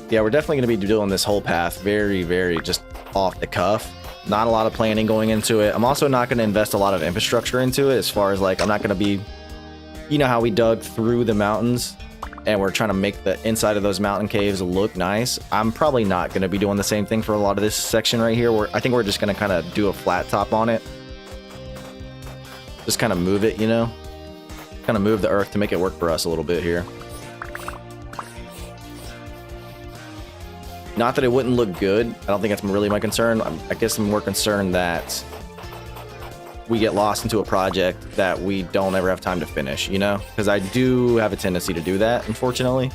Yeah, we're definitely going to be doing this whole path very, very just off the cuff. Not a lot of planning going into it. I'm also not going to invest a lot of infrastructure into it as far as like, I'm not going to be, you know how we dug through the mountains and we're trying to make the inside of those mountain caves look nice. I'm probably not going to be doing the same thing for a lot of this section right here. I think we're just going to kind of do a flat top on it. Just kind of move it, you know? Kind of move the earth to make it work for us a little bit here. Not that it wouldn't look good. I don't think that's really my concern. I guess I'm more concerned that we get lost into a project that we don't ever have time to finish, you know? Because I do have a tendency to do that, unfortunately.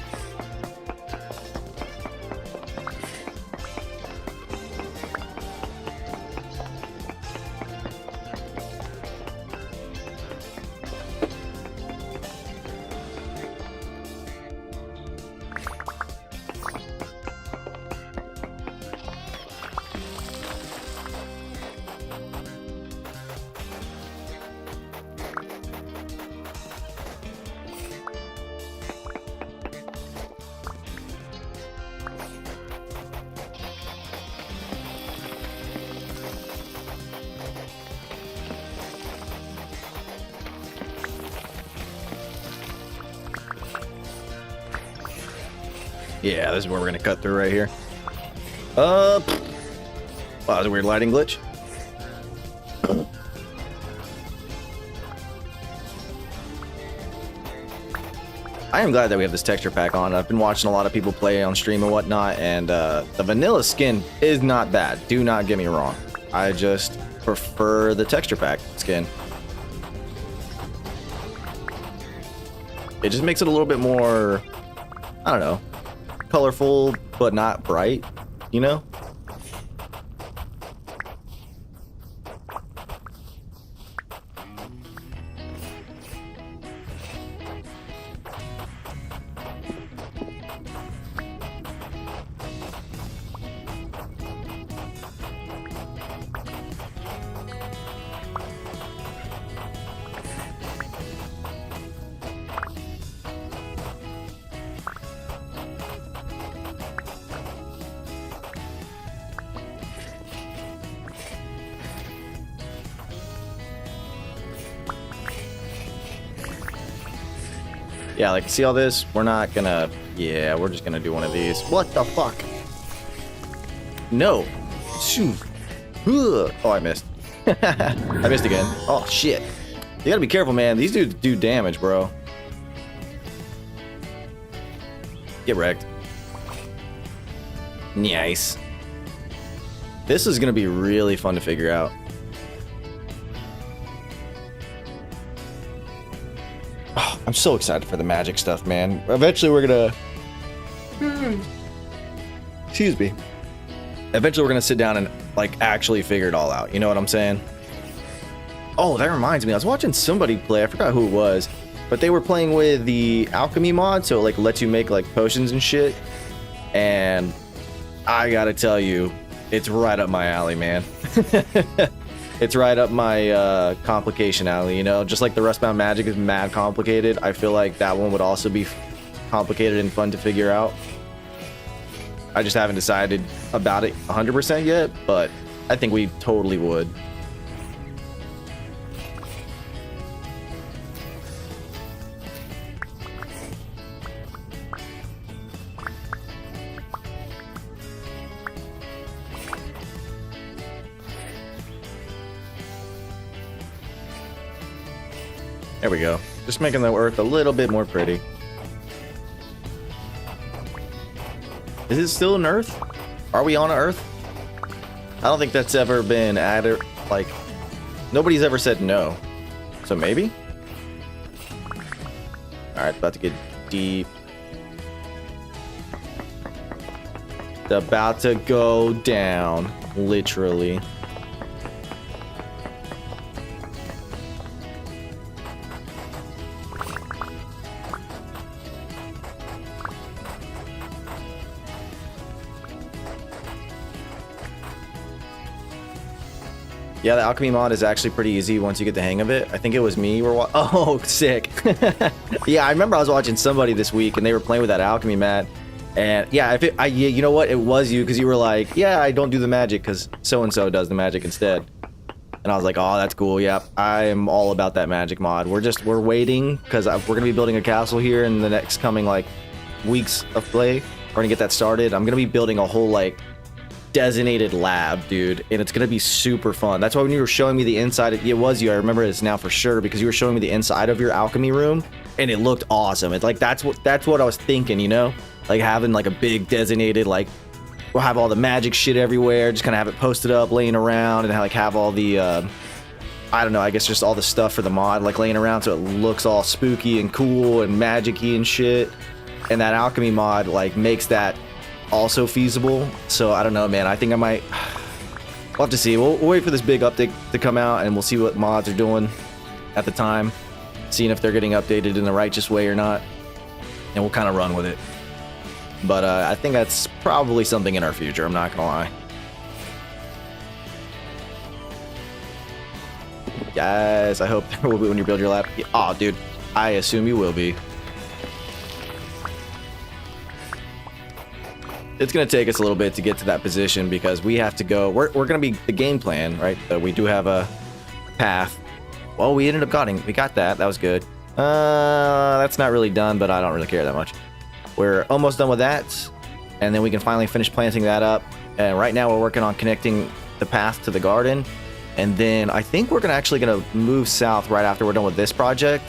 Yeah, this is where we're gonna cut through right here. Wow, that's a weird lighting glitch. I am glad that we have this texture pack on. I've been watching a lot of people play on stream and whatnot, and the vanilla skin is not bad. Do not get me wrong. I just prefer the texture pack skin. It just makes it a little bit more, I don't know, colorful, but not bright, you know? Yeah, like, see all this? We're not gonna... Yeah, we're just gonna do one of these. What the fuck? No. Shoot. Ugh. Oh, I missed. I missed again. Oh, shit. You gotta be careful, man. These dudes do damage, bro. Get wrecked. Nice. This is gonna be really fun to figure out. Oh, I'm so excited for the magic stuff, man. Eventually we're gonna... Excuse me. Eventually we're gonna sit down and, like, actually figure it all out. You know what I'm saying? Oh, that reminds me. I was watching somebody play. I forgot who it was. But they were playing with the alchemy mod. So it, like, lets you make, like, potions and shit. And I gotta tell you, it's right up my alley, man. It's right up my complication alley, you know? Just like the Rustbound Magic is mad complicated, I feel like that one would also be complicated and fun to figure out. I just haven't decided about it 100% yet, but I think we totally would. There we go. Just making the Earth a little bit more pretty. Is it still an Earth? Are we on an Earth? I don't think that's ever been added. Like, nobody's ever said no. So maybe? Alright, about to get deep. It's about to go down. Literally. Yeah, the alchemy mod is actually pretty easy once you get the hang of it. I think it was me you were oh, sick. Yeah, I remember I was watching somebody this week and they were playing with that alchemy mat. And yeah, you know what? It was you because you were like, yeah, I don't do the magic because so-and-so does the magic instead. And I was like, oh, that's cool. Yeah, I am all about that magic mod. We're waiting because we're going to be building a castle here in the next coming like weeks of play. We're going to get that started. I'm going to be building a whole like designated lab, dude, and it's gonna be super fun. That's why when you were showing me the inside, it was you. I remember this now for sure because you were showing me the inside of your alchemy room, and it looked awesome. It's like that's what I was thinking, you know, like having like a big designated like we'll have all the magic shit everywhere, just kind of have it posted up, laying around, and like have all the I don't know, I guess just all the stuff for the mod like laying around so it looks all spooky and cool and magic-y and shit. And that alchemy mod like makes that also feasible. So I don't know, man. I think I might. We'll have to see. We'll wait for this big update to come out and we'll see what mods are doing at the time, seeing if they're getting updated in the righteous way or not, and we'll kind of run with it. But I think that's probably something in our future. I'm not gonna lie. Guys, I hope there will be when you build your lab. Oh, dude, I assume you will be. It's going to take us a little bit to get to that position because we have to go. We're going to be the game plan, right? We do have a path. Well, we ended up we got that. That was good. That's not really done, but I don't really care that much. We're almost done with that, and then we can finally finish planting that up. And right now we're working on connecting the path to the garden, and then I think we're actually going to move south right after we're done with this project,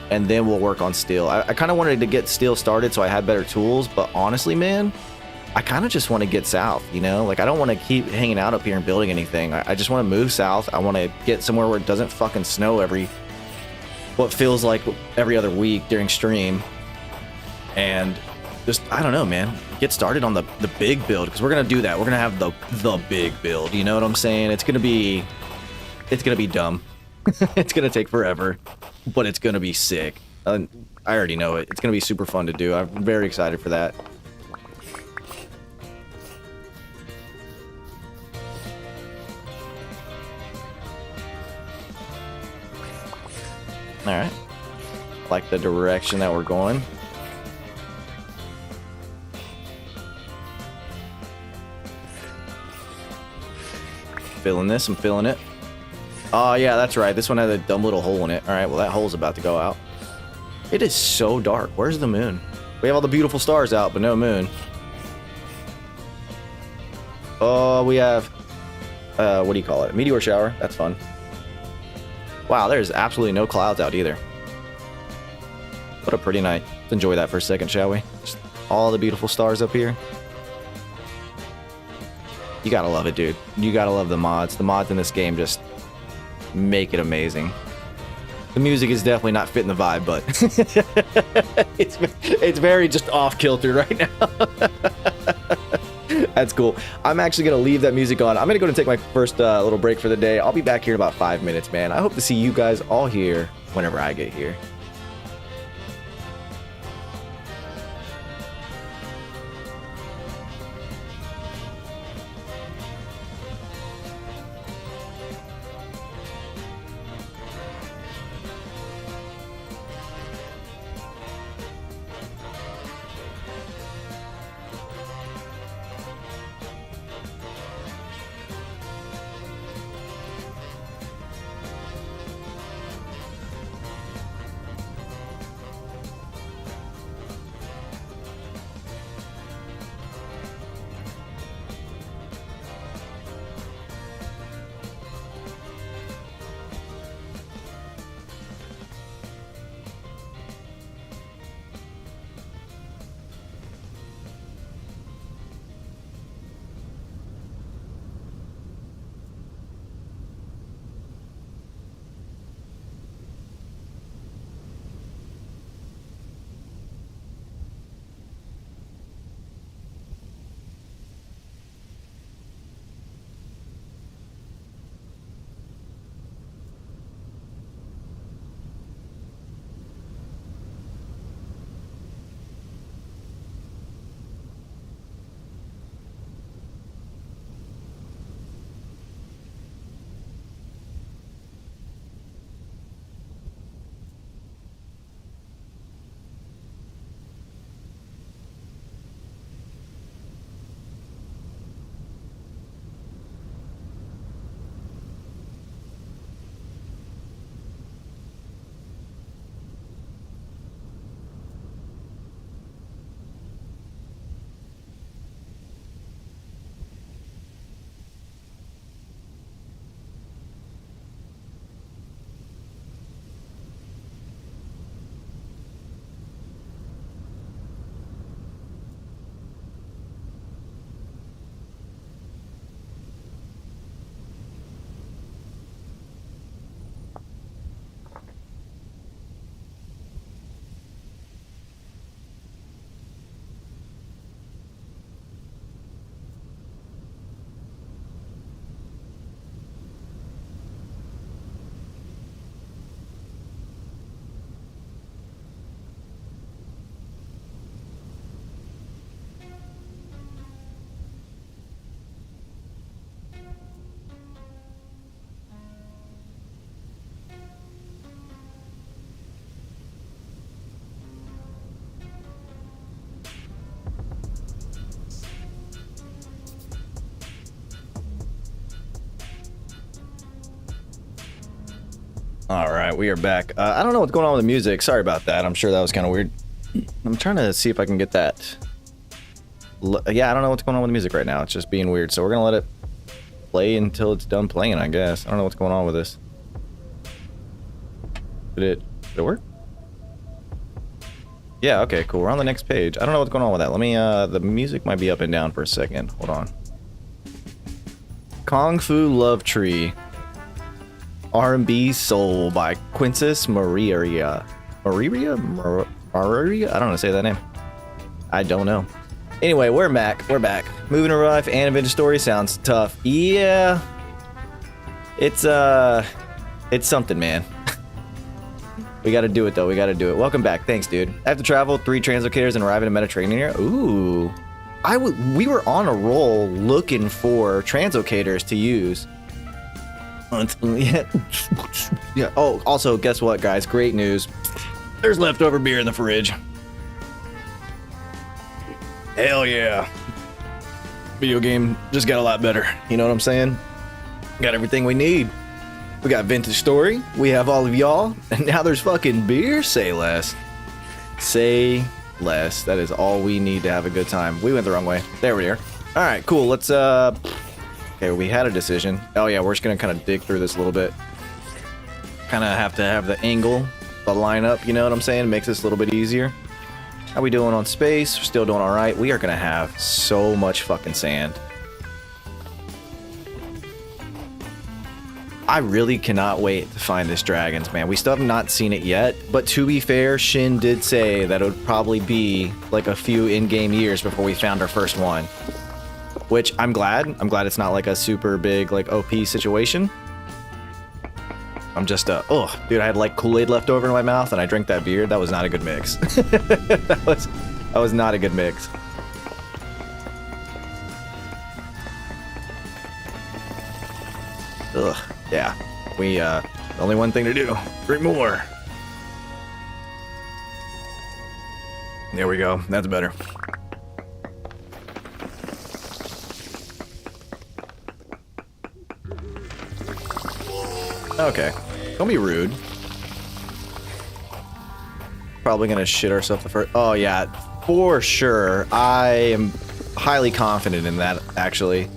and then we'll work on steel. I kind of wanted to get steel started so I had better tools, but honestly, man, I kind of just want to get south, you know? Like, I don't want to keep hanging out up here and building anything. I just want to move south. I want to get somewhere where it doesn't fucking snow what feels like every other week during stream. And just, I don't know, man. Get started on the big build, because we're going to do that. We're going to have the big build, you know what I'm saying? It's going to be dumb. It's going to take forever, but it's going to be sick. I already know it. It's going to be super fun to do. I'm very excited for that. Alright. Like the direction that we're going. Feeling this, I'm feeling it. Oh yeah, that's right. This one had a dumb little hole in it. Alright, well that hole's about to go out. It is so dark. Where's the moon? We have all the beautiful stars out, but no moon. Oh, we have... what do you call it? A meteor shower. That's fun. Wow, there's absolutely no clouds out either. What a pretty night. Let's enjoy that for a second, shall we? Just all the beautiful stars up here. You gotta love it, dude. You gotta love the mods. The mods in this game just make it amazing. The music is definitely not fitting the vibe, but it's very just off-kilter right now. That's cool. I'm actually going to leave that music on. I'm going to go and take my first little break for the day. I'll be back here in about 5 minutes, man. I hope to see you guys all here whenever I get here. All right, we are back. I don't know what's going on with the music. Sorry about that. I'm sure that was kind of weird. I'm trying to see if I can get that. Yeah, I don't know what's going on with the music right now. It's just being weird. So we're going to let it play until it's done playing, I guess. I don't know what's going on with this. Did it work? Yeah, okay, cool. We're on the next page. I don't know what's going on with that. Let me, the music might be up and down for a second. Hold on. Kung Fu Love Tree. R&B Soul by Quintus Mariria. Mariria? Mariria? I don't know how to say that name. I don't know. Anyway, we're back. We're back. Moving to Real Life and Adventure Story sounds tough. Yeah. It's something, man. We gotta do it, though. We gotta do it. Welcome back. Thanks, dude. I have to travel 3 translocators and arrive in the Mediterranean here. Ooh. We were on a roll looking for translocators to use. Yeah. Oh, also, guess what, guys? Great news. There's leftover beer in the fridge. Hell yeah. Video game just got a lot better. You know what I'm saying? Got everything we need. We got Vintage Story. We have all of y'all. And now there's fucking beer. Say less. Say less. That is all we need to have a good time. We went the wrong way. There we are. All right, cool. Let's, okay, we had a decision. Oh yeah, we're just gonna kind of dig through this a little bit. Kind of have to have the angle, the lineup, you know what I'm saying? Makes this a little bit easier. How we doing on space? We're still doing all right. We are gonna have so much fucking sand. I really cannot wait to find this dragons, man. We still have not seen it yet, but to be fair, Shin did say that it would probably be like a few in-game years before we found our first one. Which I'm glad. I'm glad it's not like a super big like OP situation. I'm just oh, dude, I had like Kool-Aid left over in my mouth and I drank that beer. That was not a good mix. that was not a good mix. Ugh, yeah. We only one thing to do. Drink more. There we go. That's better. Okay. Don't be rude. Probably gonna shit ourselves the first. Oh, yeah. For sure. I am highly confident in that, actually.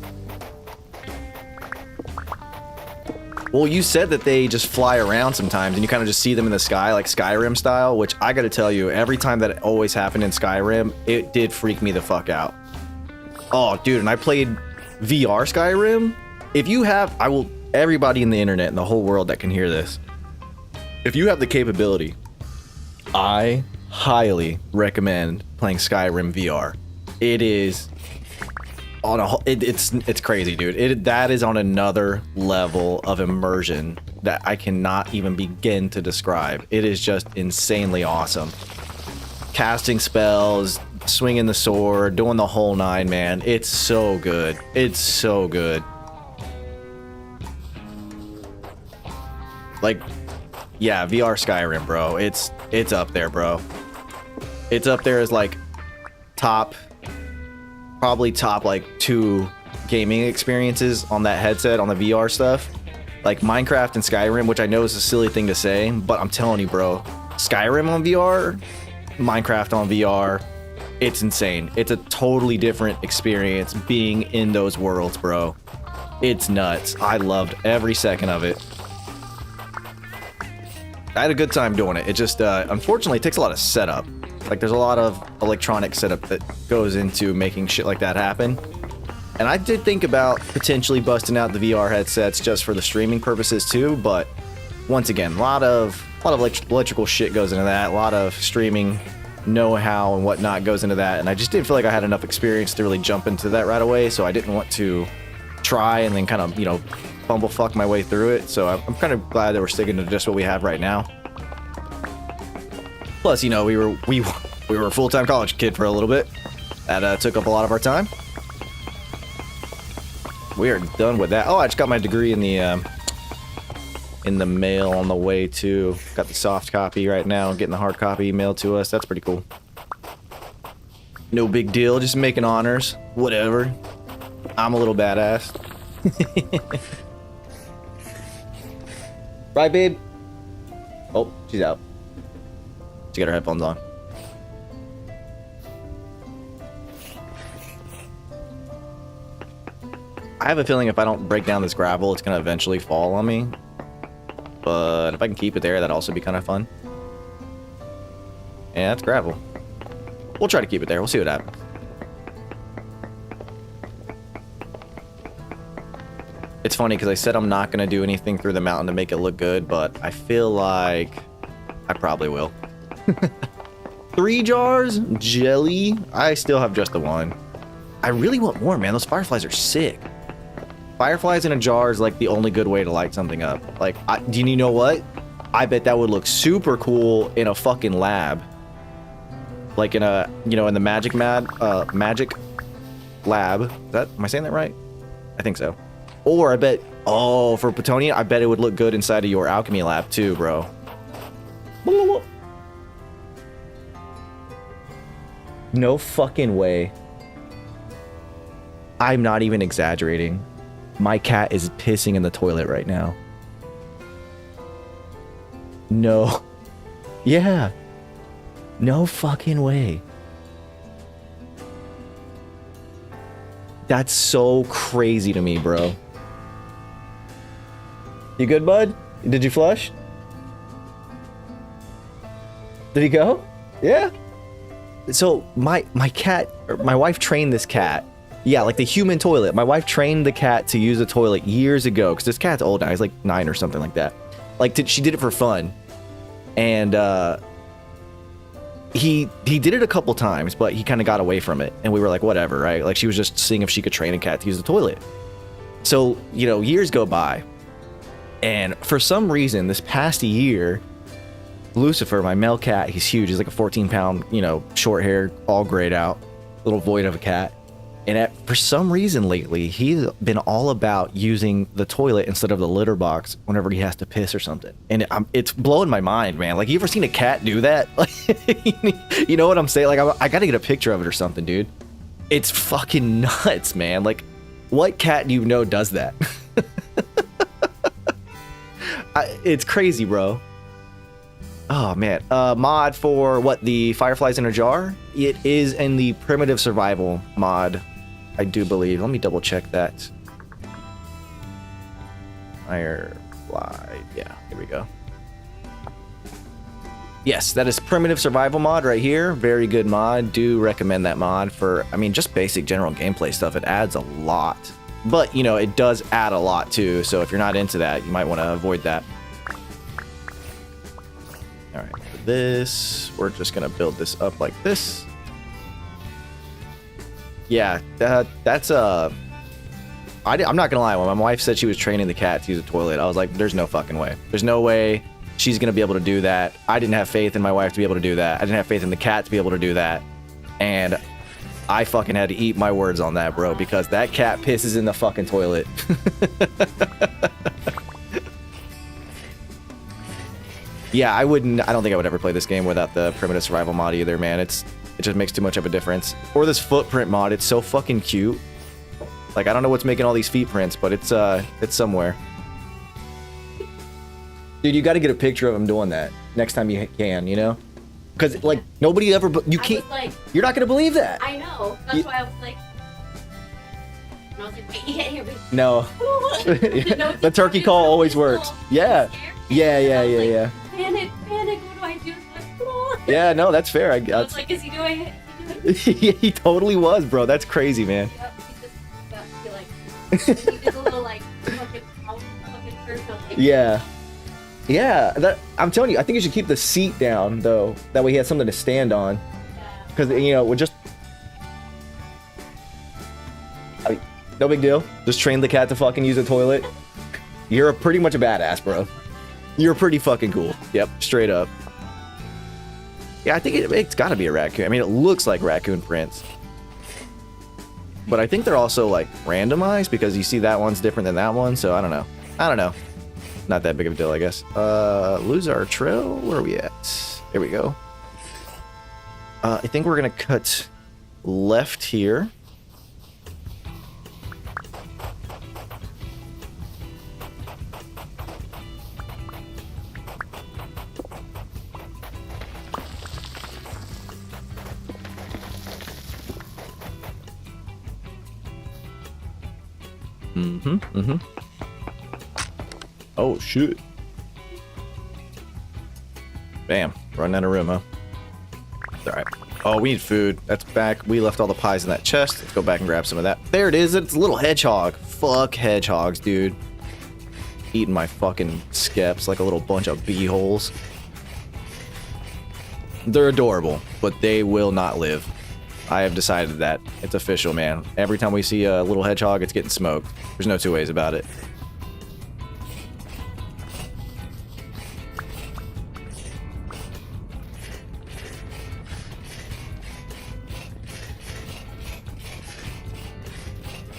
Well, you said that they just fly around sometimes and you kind of just see them in the sky, like Skyrim style, which I gotta tell you, every time that it always happened in Skyrim, it did freak me the fuck out. Oh, dude, and I played VR Skyrim. If you have, everybody in the internet and the whole world that can hear this, if you have the capability, I highly recommend playing Skyrim VR. It is on a it's crazy, dude. That is on another level of immersion that I cannot even begin to describe. It is just insanely awesome. Casting spells, swinging the sword, doing the whole nine, man. It's so good. It's so good. Like, yeah, VR Skyrim, bro. It's up there, bro. It's up there as like probably top like 2 gaming experiences on that headset, on the VR stuff. Like Minecraft and Skyrim, which I know is a silly thing to say, but I'm telling you, bro, Skyrim on VR, Minecraft on VR, it's insane. It's a totally different experience being in those worlds, bro. It's nuts. I loved every second of it. I had a good time doing it. It just, unfortunately, it takes a lot of setup. Like, there's a lot of electronic setup that goes into making shit like that happen. And I did think about potentially busting out the VR headsets just for the streaming purposes too, but once again, a lot of electrical shit goes into that. A lot of streaming know-how and whatnot goes into that, and I just didn't feel like I had enough experience to really jump into that right away, so I didn't want to try and then kind of, you know, bumblefuck my way through it. So I'm kind of glad that we're sticking to just what we have right now. Plus, you know, we were a full-time college kid for a little bit. That took up a lot of our time. We are done with that. Oh, I just got my degree in the mail on the way too. Got the soft copy right now, getting the hard copy emailed to us. That's pretty cool. No big deal, just making honors. Whatever. I'm a little badass. Right, babe? Oh, she's out. She got her headphones on. I have a feeling if I don't break down this gravel, it's gonna eventually fall on me. But if I can keep it there, that'd also be kind of fun. Yeah, that's gravel. We'll try to keep it there. We'll see what happens. It's funny because I said I'm not gonna do anything through the mountain to make it look good, but I feel like I probably will. 3 jars? Jelly? I still have just the one. I really want more, man. Those fireflies are sick. Fireflies in a jar is like the only good way to light something up. Like, do you know what? I bet that would look super cool in a fucking lab. Like in a, you know, in the magic lab. Am I saying that right? I think so. Or I bet, oh, for Plutonian, I bet it would look good inside of your alchemy lab too, bro. No fucking way. I'm not even exaggerating. My cat is pissing in the toilet right now. No. Yeah. No fucking way. That's so crazy to me, bro. You good, bud? Did you flush? Did he go? Yeah. So my cat, or my wife trained this cat. Yeah, like the human toilet. My wife trained the cat to use a toilet years ago because this cat's old now. He's like 9 or something like that. Like she did it for fun, and he did it a couple times, but he kind of got away from it, and we were like, whatever, right? Like she was just seeing if she could train a cat to use the toilet. So you know, years go by, and for some reason, this past year, Lucifer, my male cat, he's huge. He's like a 14-pound, you know, short hair, all grayed out, little void of a cat. And for some reason lately, he's been all about using the toilet instead of the litter box whenever he has to piss or something. And it's blowing my mind, man. Like, you ever seen a cat do that? You know what I'm saying? Like, I gotta get a picture of it or something, dude. It's fucking nuts, man. Like, what cat do you know does that? It's crazy, bro. Oh, man. Mod for, what, the Fireflies in a Jar? It is in the Primitive Survival mod, I do believe. Let me double check that. Firefly. Yeah, here we go. Yes, that is Primitive Survival mod right here. Very good mod. Do recommend that mod for, I mean, just basic general gameplay stuff. It adds a lot. But, you know, it does add a lot too. So if you're not into that, you might want to avoid that. All right, for this, we're just going to build this up like this. Yeah, that's I'm not gonna lie, when my wife said she was training the cat to use a toilet, I was like, there's no fucking way. There's no way she's gonna be able to do that. I didn't have faith in my wife to be able to do that. I didn't have faith in the cat to be able to do that. And I fucking had to eat my words on that, bro, because that cat pisses in the fucking toilet. Yeah, I don't think I would ever play this game without the Primitive Survival mod either, man. It just makes too much of a difference. Or this footprint mod, it's so fucking cute. Like, I don't know what's making all these feet prints, but it's somewhere. Dude, you got to get a picture of him doing that next time you can, you know? Because, like, nobody ever, you can't, like, you're not going to believe that. I know. That's why I was like, and I was like, wait, you can't hear me. No. The turkey call always works. Yeah. Yeah. Panic, what do I do? Yeah, no, that's fair. I was like, is he doing it? Yeah, he totally was, bro. That's crazy, man. Yep, he just he did a little, like, fucking personal thing. Yeah. Yeah, I'm telling you, I think you should keep the seat down, though. That way he has something to stand on. Because, you know, we're just... I mean, no big deal. Just train the cat to fucking use a toilet. You're pretty much a badass, bro. You're pretty fucking cool. Yep, straight up. Yeah, I think it's got to be a raccoon. I mean, it looks like raccoon prints. But I think they're also, like, randomized because you see that one's different than that one, so I don't know. Not that big of a deal, I guess. Lose our trail? Where are we at? There we go. I think we're going to cut left here. Mm-hmm. Mm-hmm. Oh, shit. Bam. Running out of room, huh? It's alright. Oh, we need food. That's back. We left all the pies in that chest. Let's go back and grab some of that. There it is. It's a little hedgehog. Fuck hedgehogs, dude. Eating my fucking skeps like a little bunch of bee holes. They're adorable, but they will not live. I have decided that. It's official, man. Every time we see a little hedgehog, it's getting smoked. There's no two ways about it.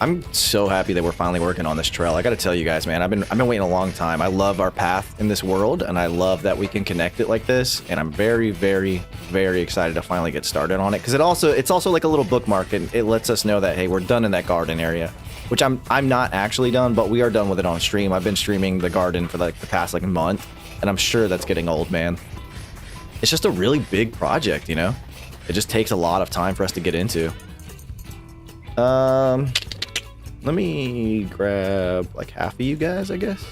I'm so happy that we're finally working on this trail. I gotta tell you guys, man, I've been waiting a long time. I love our path in this world, and I love that we can connect it like this. And I'm very, very, very excited to finally get started on it, because it's also like a little bookmark, and it lets us know that, hey, we're done in that garden area, which I'm not actually done, but we are done with it on stream. I've been streaming the garden for like the past like month, and I'm sure that's getting old, man. It's just a really big project, you know. It just takes a lot of time for us to get into. Let me grab like half of you guys, I guess.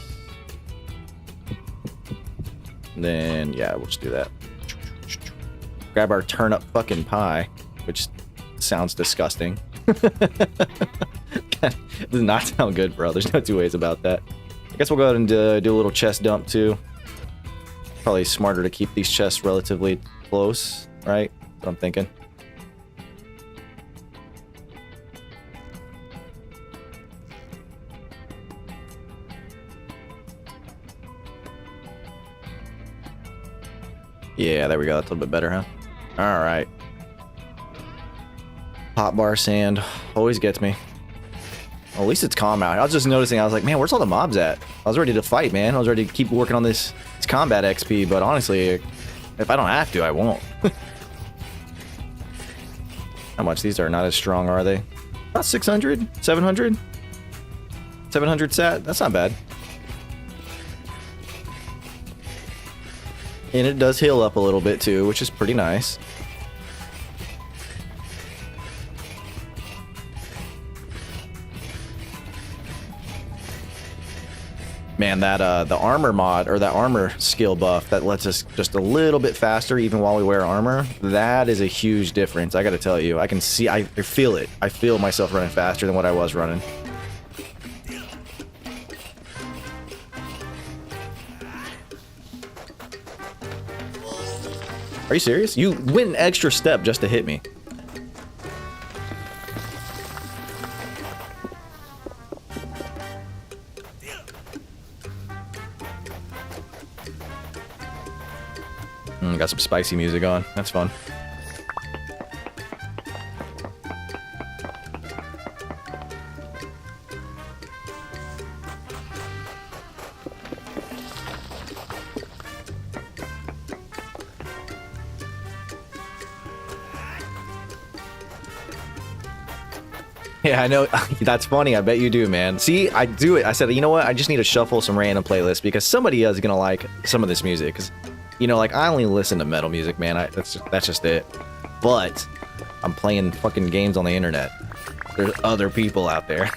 And then, yeah, we'll just do that. Grab our turnip fucking pie, which sounds disgusting. Does not sound good, bro. There's no two ways about that. I guess we'll go ahead and do a little chest dump, too. Probably smarter to keep these chests relatively close, right? That's what I'm thinking. Yeah, there we go. That's a little bit better, huh? All right. Hot bar sand always gets me. Well, at least it's calm out. I was just noticing, I was like, man, where's all the mobs at? I was ready to fight, man. I was ready to keep working on this combat XP, but honestly, if I don't have to, I won't. How much? These are not as strong, are they? About 600? 700? 700 sat? That's not bad. And it does heal up a little bit too, which is pretty nice. Man, that the armor mod, or that armor skill buff that lets us just a little bit faster even while we wear armor, that is a huge difference. I gotta tell you, I can see, I feel it. I feel myself running faster than what I was running. Are you serious? You went an extra step just to hit me. Got some spicy music on. That's fun. Yeah, I know. That's funny. I bet you do, man. See, I do it. I said, you know what? I just need to shuffle some random playlists because somebody is gonna like some of this music. Because, you know, like I only listen to metal music, man. That's just it. But I'm playing fucking games on the internet. There's other people out there.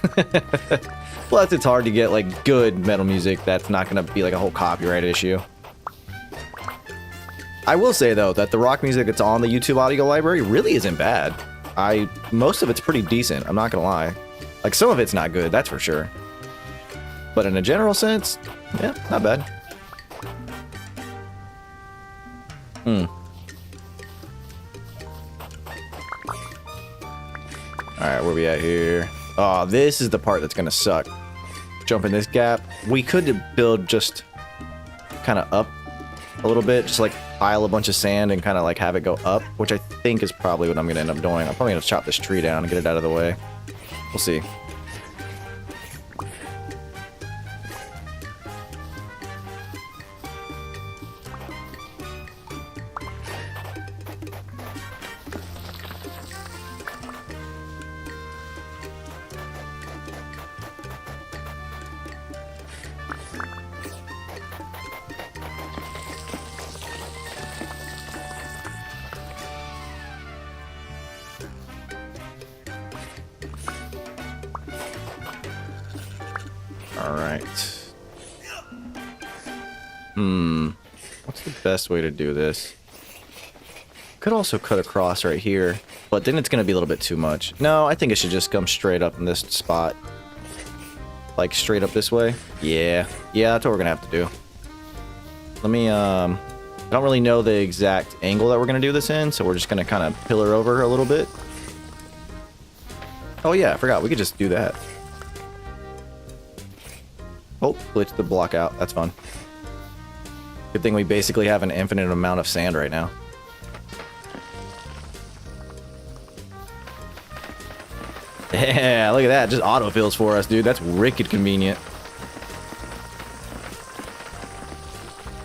Plus, it's hard to get like good metal music that's not gonna be like a whole copyright issue. I will say though that the rock music that's on the YouTube audio library really isn't bad. Most of it's pretty decent, I'm not gonna lie. Like, some of it's not good, that's for sure. But in a general sense, yeah, not bad. Alright, where we at here? Oh, this is the part that's gonna suck. Jump in this gap. We could build just kind of up a little bit, just like pile a bunch of sand and kind of like have it go up, which I think is probably what I'm gonna end up doing. I'm probably gonna chop this tree down and get it out of the way. We'll see. Alright. What's the best way to do this? Could also cut across right here, but then it's going to be a little bit too much. No, I think it should just come straight up in this spot. Like, straight up this way. Yeah, that's what we're going to have to do. Let me, I don't really know the exact angle that we're going to do this in, so we're just going to kind of pillar over a little bit. Oh yeah, I forgot, we could just do that. Oh, glitch the block out, that's fun. Good thing we basically have an infinite amount of sand right now. Yeah, look at that. Just autofills for us, dude. That's wicked convenient.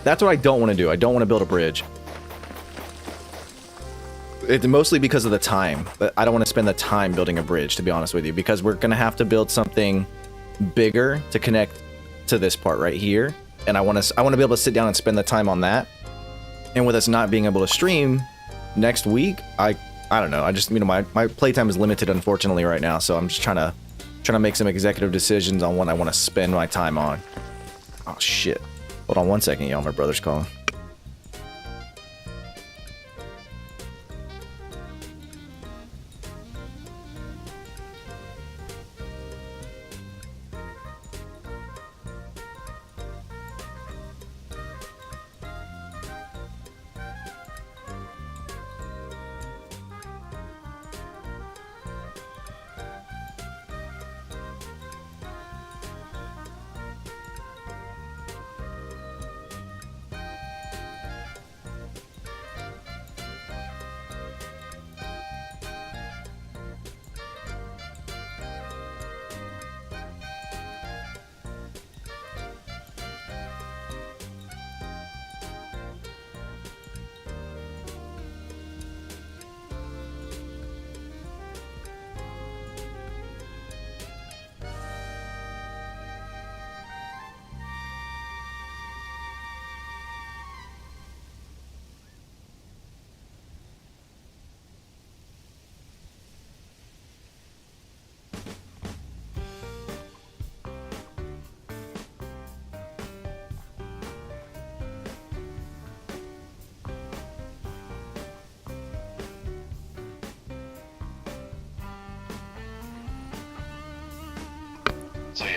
That's what I don't want to do. I don't want to build a bridge. It's mostly because of the time. I don't want to spend the time building a bridge, to be honest with you, because we're going to have to build something bigger to connect to this part right here. And I want to be able to sit down and spend the time on that. And with us not being able to stream next week, I don't know. I just, you know, my playtime is limited, unfortunately, right now. So I'm just trying to make some executive decisions on what I want to spend my time on. Oh shit! Hold on one second, y'all. My brother's calling.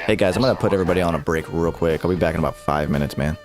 Hey guys, I'm gonna put everybody on a break real quick. I'll be back in about 5 minutes, man.